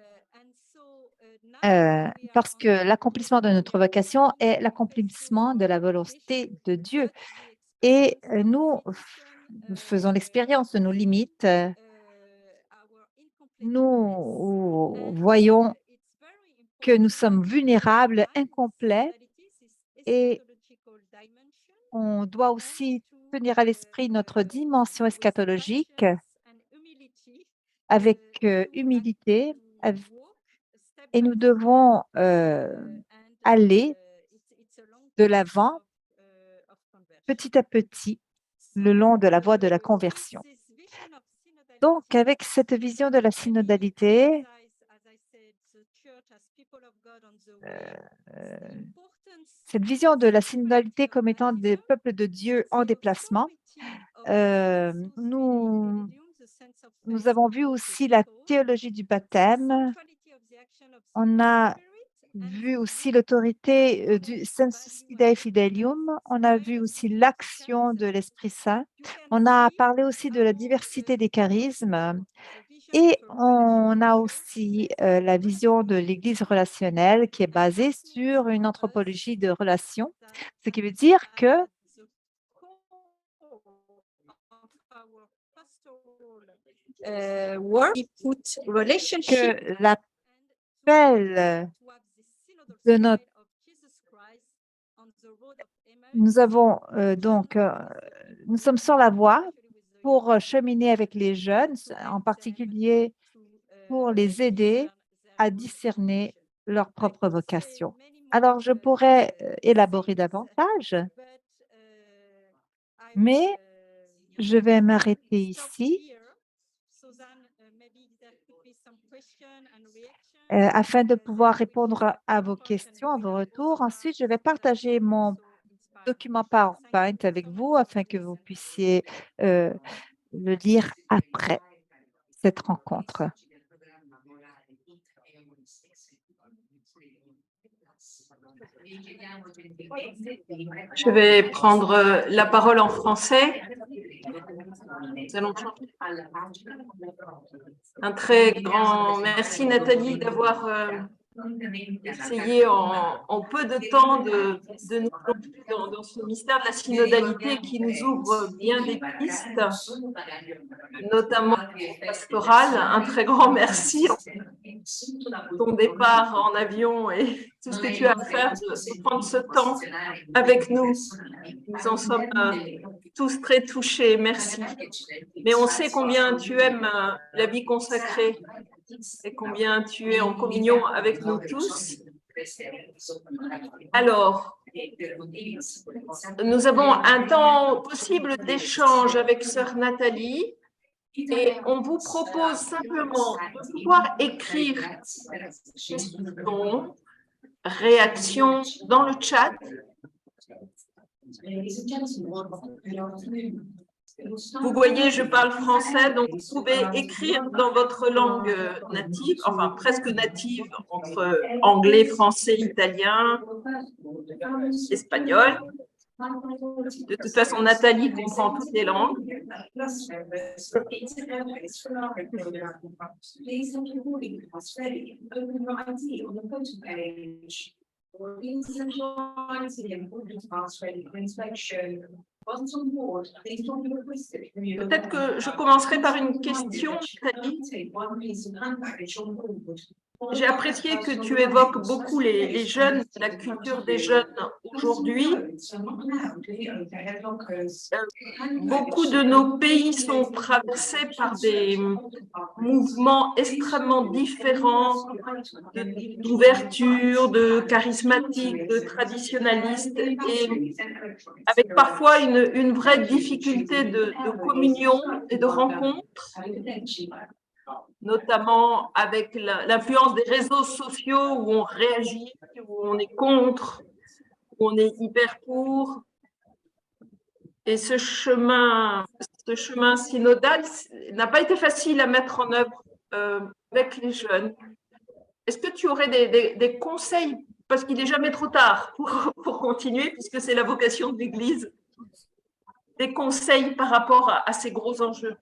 Parce que l'accomplissement de notre vocation est l'accomplissement de la volonté de Dieu. Et nous faisons l'expérience de nos limites. Nous voyons que nous sommes vulnérables, incomplets, et on doit aussi tenir à l'esprit notre dimension eschatologique avec humilité, et nous devons aller de l'avant petit à petit le long de la voie de la conversion. Donc, avec cette vision de la synodalité, cette vision de la synodalité comme étant des peuples de Dieu en déplacement, nous avons vu aussi la théologie du baptême. On a vu aussi l'autorité du sensus Dei Fidelium. On a vu aussi l'action de l'Esprit Saint. On a parlé aussi de la diversité des charismes. Et on a aussi la vision de l'Église relationnelle qui est basée sur une anthropologie de relations, ce qui veut dire work, we put relationship que l'appel de notre Nous avons nous sommes sur la voie pour cheminer avec les jeunes, en particulier pour les aider à discerner leur propre vocation. Alors, je pourrais élaborer davantage, mais je vais m'arrêter ici afin de pouvoir répondre à vos questions, à vos retours. Ensuite, je vais partager mon document PowerPoint avec vous afin que vous puissiez le lire après cette rencontre. Je vais prendre la parole en français. Nous allons changer. Un très grand merci Nathalie d'avoir essayé en peu de temps de nous plonger dans ce mystère de la synodalité qui nous ouvre bien des pistes, notamment pastorale. Un très grand merci pour ton départ en avion et tout ce que tu as à faire de prendre ce temps avec nous. Nous en sommes tous très touchés, merci. Mais on sait combien tu aimes la vie consacrée et combien tu es en communion avec nous tous. Alors, nous avons un temps possible d'échange avec sœur Nathalie et on vous propose simplement de pouvoir écrire questions, réactions dans le chat. Vous voyez, je parle français, donc vous pouvez écrire dans votre langue native, enfin presque native, entre anglais, français, italien, espagnol. De toute façon, Nathalie comprend toutes les langues. Peut-être que je commencerai par une question, Nathalie. J'ai apprécié que tu évoques beaucoup les jeunes, la culture des jeunes aujourd'hui. Beaucoup de nos pays sont traversés par des mouvements extrêmement différents d'ouverture, de charismatique, de traditionnaliste, et avec parfois une vraie difficulté de communion et de rencontre, notamment avec l'influence des réseaux sociaux où on réagit, où on est contre, où on est hyper pour. Et ce chemin synodal n'a pas été facile à mettre en œuvre avec les jeunes. Est-ce que tu aurais des conseils, parce qu'il n'est jamais trop tard pour continuer, puisque c'est la vocation de l'Église, des conseils par rapport à ces gros enjeux?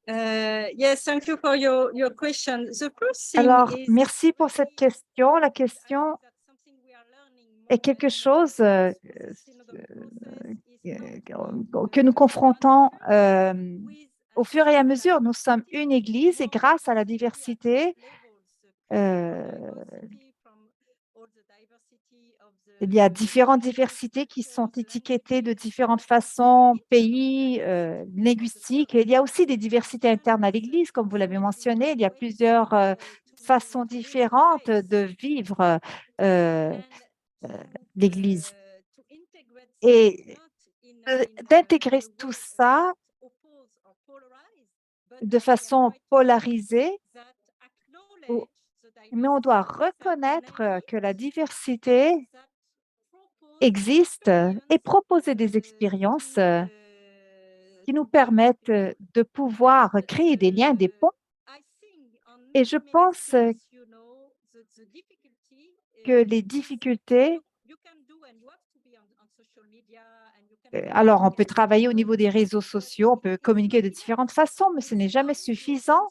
Yes, thank you for your question. The first thing Alors, is, merci pour cette question. La question est quelque chose que nous confrontons au fur et à mesure. Nous sommes une Église et grâce à la diversité, il y a différentes diversités qui sont étiquetées de différentes façons, pays, linguistiques. Et il y a aussi des diversités internes à l'Église, comme vous l'avez mentionné. Il y a plusieurs façons différentes de vivre l'Église. Et d'intégrer tout ça de façon polarisée, mais on doit reconnaître que la diversité existe et proposer des expériences qui nous permettent de pouvoir créer des liens, des ponts. Et je pense que les difficultés, alors on peut travailler au niveau des réseaux sociaux, on peut communiquer de différentes façons, mais ce n'est jamais suffisant.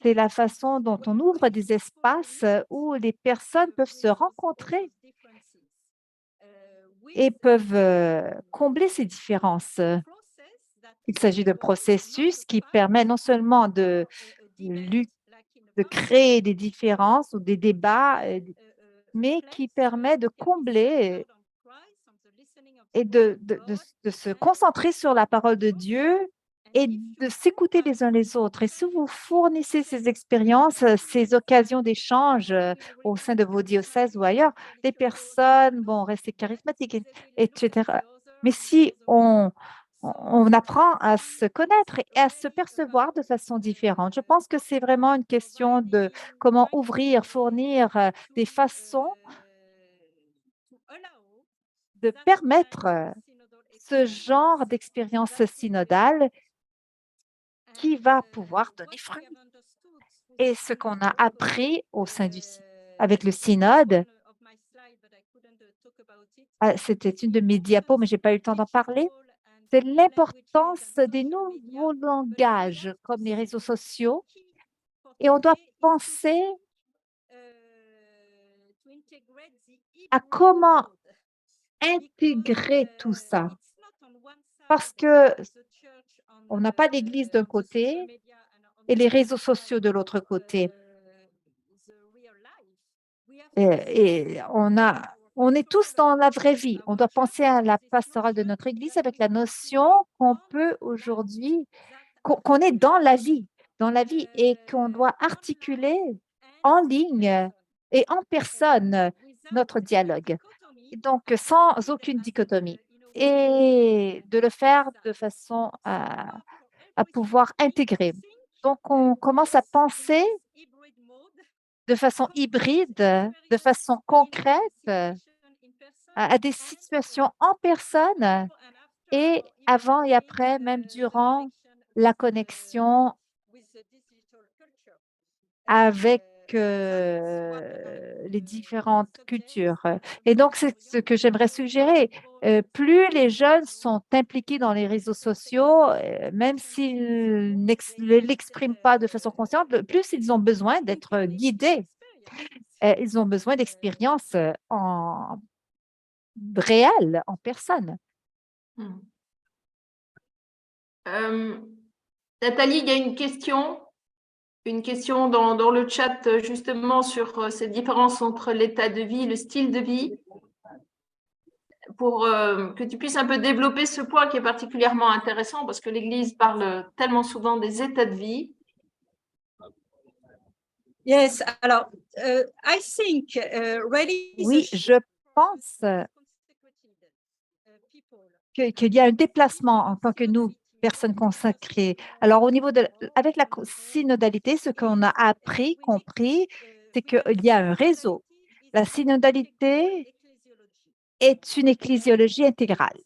C'est la façon dont on ouvre des espaces où les personnes peuvent se rencontrer et peuvent combler ces différences. Il s'agit d'un processus qui permet non seulement de de créer des différences ou des débats, mais qui permet de combler et de se concentrer sur la parole de Dieu et de s'écouter les uns les autres. Et si vous fournissez ces expériences, ces occasions d'échange au sein de vos diocèses ou ailleurs, les personnes vont rester charismatiques, etc. Mais si on apprend à se connaître et à se percevoir de façon différente, je pense que c'est vraiment une question de comment ouvrir, fournir des façons de permettre ce genre d'expérience synodale qui va pouvoir donner fruit. Et ce qu'on a appris au sein avec le synode, c'était une de mes diapos, mais je n'ai pas eu le temps d'en parler, c'est l'importance des nouveaux langages comme les réseaux sociaux. Et on doit penser à comment intégrer tout ça. Parce que on n'a pas l'Église d'un côté et les réseaux sociaux de l'autre côté. Et on est tous dans la vraie vie. On doit penser à la pastorale de notre Église avec la notion qu'on peut aujourd'hui, qu'on est dans la vie et qu'on doit articuler en ligne et en personne notre dialogue. Donc, sans aucune dichotomie. Et de le faire de façon à pouvoir intégrer. Donc, on commence à penser de façon hybride, de façon concrète, à des situations en personne et avant et après, même durant la connexion avec les différentes cultures. Et donc, c'est ce que j'aimerais suggérer. Plus les jeunes sont impliqués dans les réseaux sociaux, même s'ils ne l'expriment pas de façon consciente, plus ils ont besoin d'être guidés. Ils ont besoin d'expériences en réelles, en personne. Hmm. Nathalie, il y a une question dans le chat justement sur cette différence entre l'état de vie et le style de vie, pour que tu puisses un peu développer ce point qui est particulièrement intéressant parce que l'Église parle tellement souvent des états de vie. Yes, alors, I think really Oui, je pense qu'il y a un déplacement en tant que nous, personnes consacrées. Alors, avec la synodalité, ce qu'on a appris, compris, c'est qu'il y a un réseau. La synodalité est une ecclésiologie intégrale.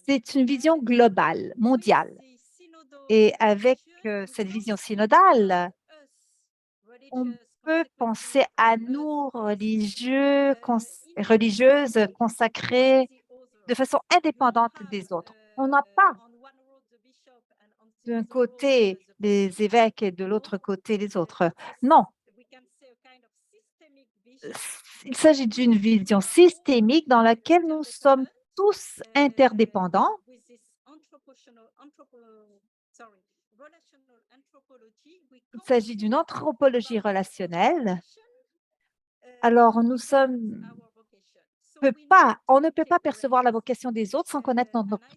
C'est une vision globale, mondiale. Et avec cette vision synodale, on peut penser à nous, religieuses consacrées de façon indépendante des autres. On n'a pas d'un côté les évêques et de l'autre côté les autres. Non, il s'agit d'une vision systémique dans laquelle nous sommes tous interdépendants. Il s'agit d'une anthropologie relationnelle. Alors, on ne peut pas percevoir la vocation des autres sans connaître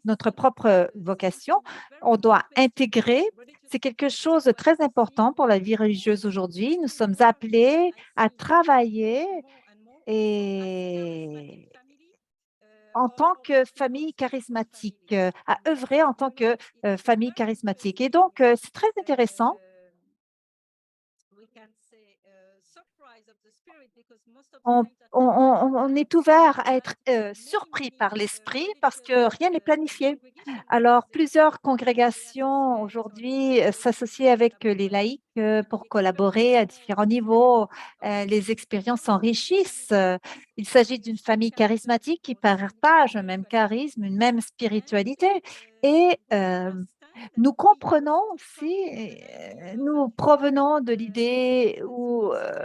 notre propre vocation. On doit intégrer. C'est quelque chose de très important pour la vie religieuse aujourd'hui. Nous sommes appelés à travailler et en tant que famille charismatique, à œuvrer en tant que famille charismatique. Et donc, c'est très intéressant. On est ouvert à être surpris par l'esprit parce que rien n'est planifié. Alors, plusieurs congrégations aujourd'hui s'associent avec les laïcs pour collaborer à différents niveaux. Les expériences s'enrichissent. Il s'agit d'une famille charismatique qui partage un même charisme, une même spiritualité. Et nous comprenons aussi, nous provenons de l'idée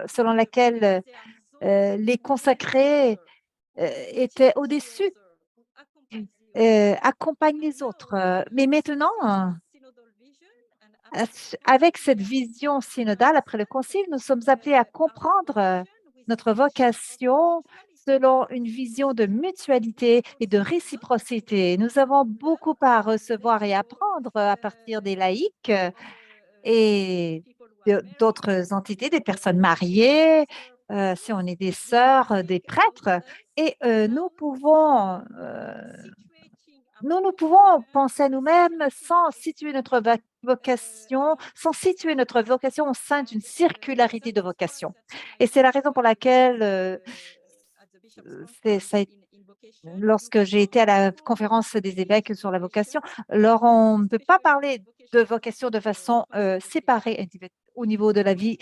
selon laquelle les consacrés étaient au-dessus, accompagnent les autres. Mais maintenant, Avec cette vision synodale, après le concile, nous sommes appelés à comprendre notre vocation selon une vision de mutualité et de réciprocité. Nous avons beaucoup à recevoir et apprendre à partir des laïcs et d'autres entités, des personnes mariées, si on est des sœurs, des prêtres. Et nous pouvons penser à nous-mêmes sans situer notre vocation, sans situer notre vocation au sein d'une circularité de vocation. Et c'est la raison pour laquelle, ça a été lorsque j'ai été à la conférence des évêques sur la vocation, alors on ne peut pas parler de vocation de façon séparée au niveau de la vie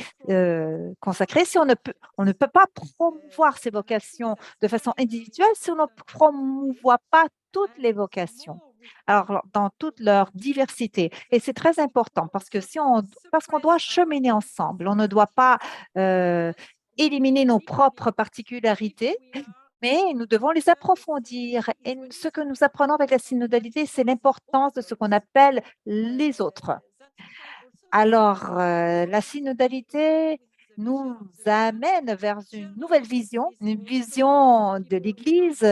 consacrée. Si on ne peut pas promouvoir ces vocations de façon individuelle si on ne promouvoit pas toutes les vocations. Alors, dans toute leur diversité. Et c'est très important parce qu'on doit cheminer ensemble. On ne doit pas éliminer nos propres particularités, mais nous devons les approfondir. Et ce que nous apprenons avec la synodalité, c'est l'importance de ce qu'on appelle les autres. Alors, la synodalité nous amène vers une nouvelle vision, une vision de l'Église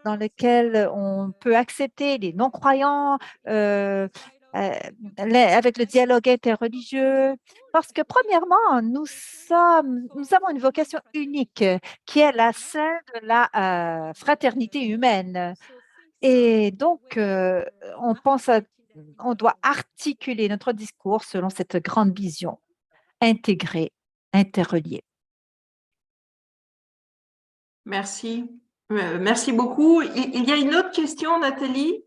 dans laquelle on peut accepter les non-croyants avec le dialogue interreligieux. Parce que premièrement, nous avons une vocation unique qui est la celle de la fraternité humaine. Et donc, on doit articuler notre discours selon cette grande vision intégrée, interreliée. Merci. Merci beaucoup. Il y a une autre question, Nathalie,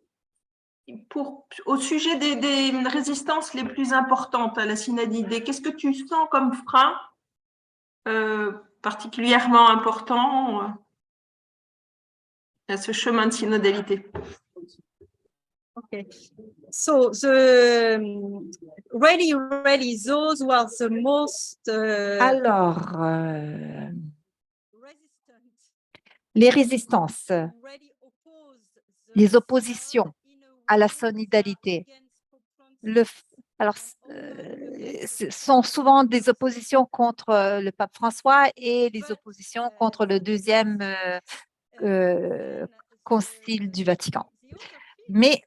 au sujet des résistances les plus importantes à la synodalité. Qu'est-ce que tu sens comme frein particulièrement important à ce chemin de synodalité? Okay, so really, those were the most Alors, les résistances, les oppositions à la synodalité, ce sont souvent des oppositions contre le pape François et les oppositions contre le deuxième concile du Vatican. Mais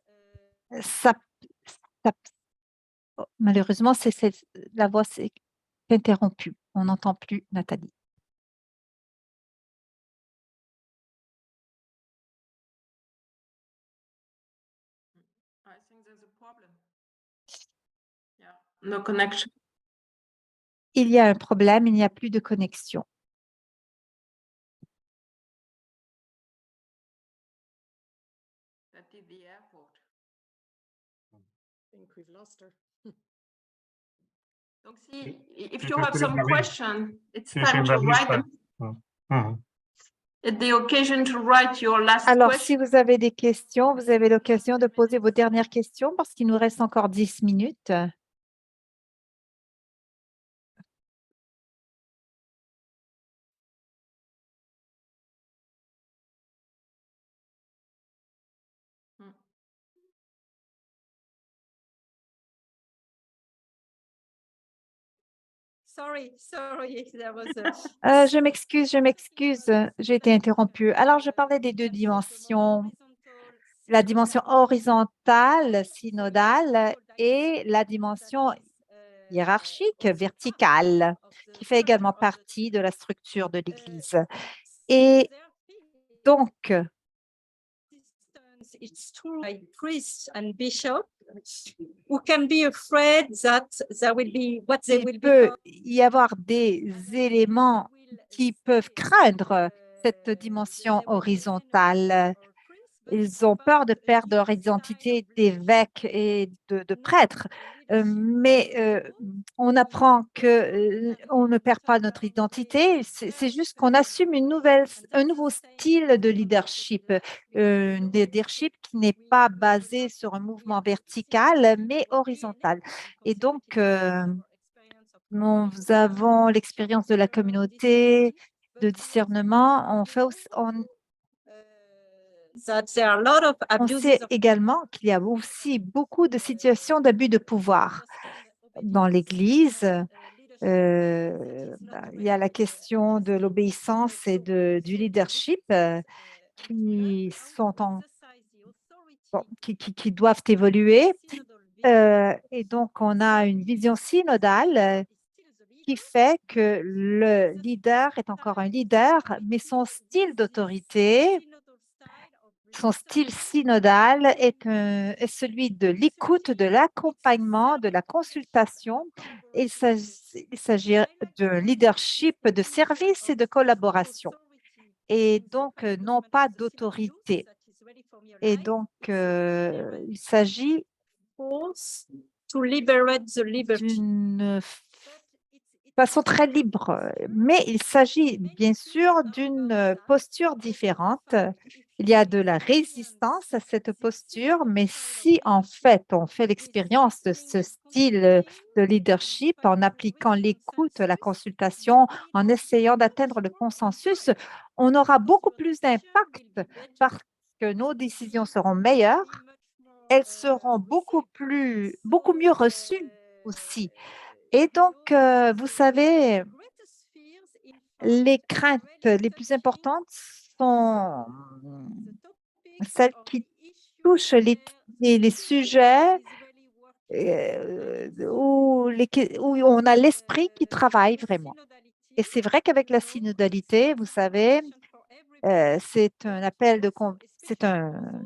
malheureusement, la voix s'est interrompue. On n'entend plus Nathalie. I think there's a problem. Yeah. No connection. Il y a un problème, il n'y a plus de connexion. At the airport. I think we've lost her. Donc, if you have some question, it's time to write them. At the occasion to write your last Alors, question. si vous avez des questions, vous avez l'occasion de poser vos dernières questions parce qu'il nous reste encore 10 minutes. Sorry, there was Je m'excuse, j'ai été interrompue. Alors, je parlais des deux dimensions, la dimension horizontale, synodale, et la dimension hiérarchique, verticale, qui fait également partie de la structure de l'Église. Et donc, it's true by priests and bishops who can be afraid that there will be what they il will peut become y avoir des éléments qui peuvent craindre cette dimension horizontale. Ils ont peur de perdre leur identité d'évêque et de prêtre, mais on apprend qu'on ne perd pas notre identité, c'est juste qu'on assume un nouveau style de leadership, un leadership qui n'est pas basé sur un mouvement vertical, mais horizontal. Et donc, nous avons l'expérience de la communauté, de discernement. On sait également qu'il y a aussi beaucoup de situations d'abus de pouvoir dans l'Église, il y a la question de l'obéissance et du leadership qui sont qui doivent évoluer. Et donc, on a une vision synodale qui fait que le leader est encore un leader, mais son style d'autorité, son style synodal est celui de l'écoute, de l'accompagnement, de la consultation. Il s'agit de leadership, de service et de collaboration. Et donc, non pas d'autorité. Et donc, il s'agit to liberate the liberty. d'une façon très libre, mais il s'agit bien sûr d'une posture différente. Il y a de la résistance à cette posture, mais si en fait on fait l'expérience de ce style de leadership en appliquant l'écoute, la consultation, en essayant d'atteindre le consensus, on aura beaucoup plus d'impact parce que nos décisions seront meilleures, elles seront beaucoup mieux reçues aussi. Et donc, vous savez, les craintes les plus importantes sont celles qui touchent les sujets où on a l'esprit qui travaille vraiment. Et c'est vrai qu'avec la synodalité, vous savez, c'est un appel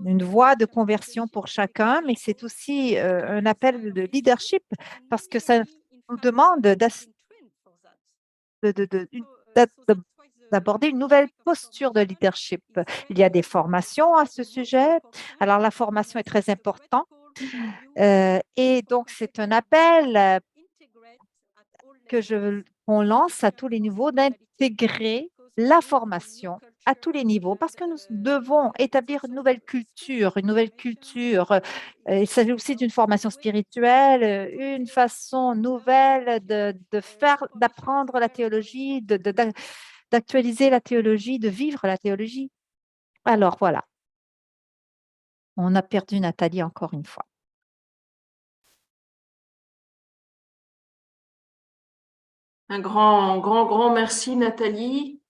une voie de conversion pour chacun, mais c'est aussi un appel de leadership parce que ça nous demande d'aborder une nouvelle posture de leadership. Il y a des formations à ce sujet. Alors, la formation est très importante. Et donc, c'est un appel qu'on lance à tous les niveaux d'intégrer la formation à tous les niveaux parce que nous devons établir une nouvelle culture, une nouvelle culture. Il s'agit aussi d'une formation spirituelle, une façon nouvelle d'apprendre la théologie, d'actualiser la théologie, de vivre la théologie. Alors voilà, on a perdu Nathalie encore une fois. Un grand merci, Nathalie.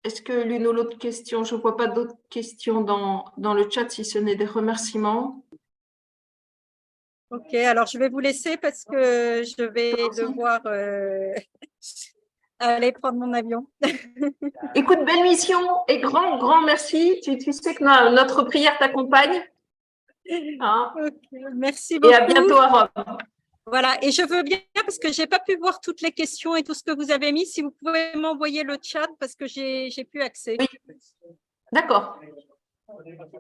Est-ce que l'une ou l'autre question, je ne vois pas d'autres questions dans le chat, si ce n'est des remerciements. Ok, alors je vais vous laisser parce que je vais devoir aller prendre mon avion. Écoute, belle mission et grand merci. Tu sais que notre prière t'accompagne. Hein? Okay, merci beaucoup. Et à bientôt à Rome. Voilà, et je veux bien, parce que je n'ai pas pu voir toutes les questions et tout ce que vous avez mis, si vous pouvez m'envoyer le chat parce que j'ai plus accès. Oui, d'accord.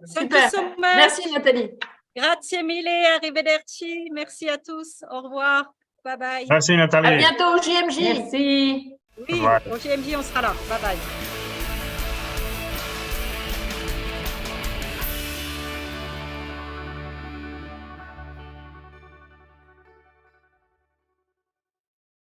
Super. Merci Nathalie. Grazie mille, arrivederci. Merci à tous. Au revoir. Bye bye. Merci Nathalie. À bientôt au JMJ. Merci. Oui, au JMJ, on sera là. Bye bye.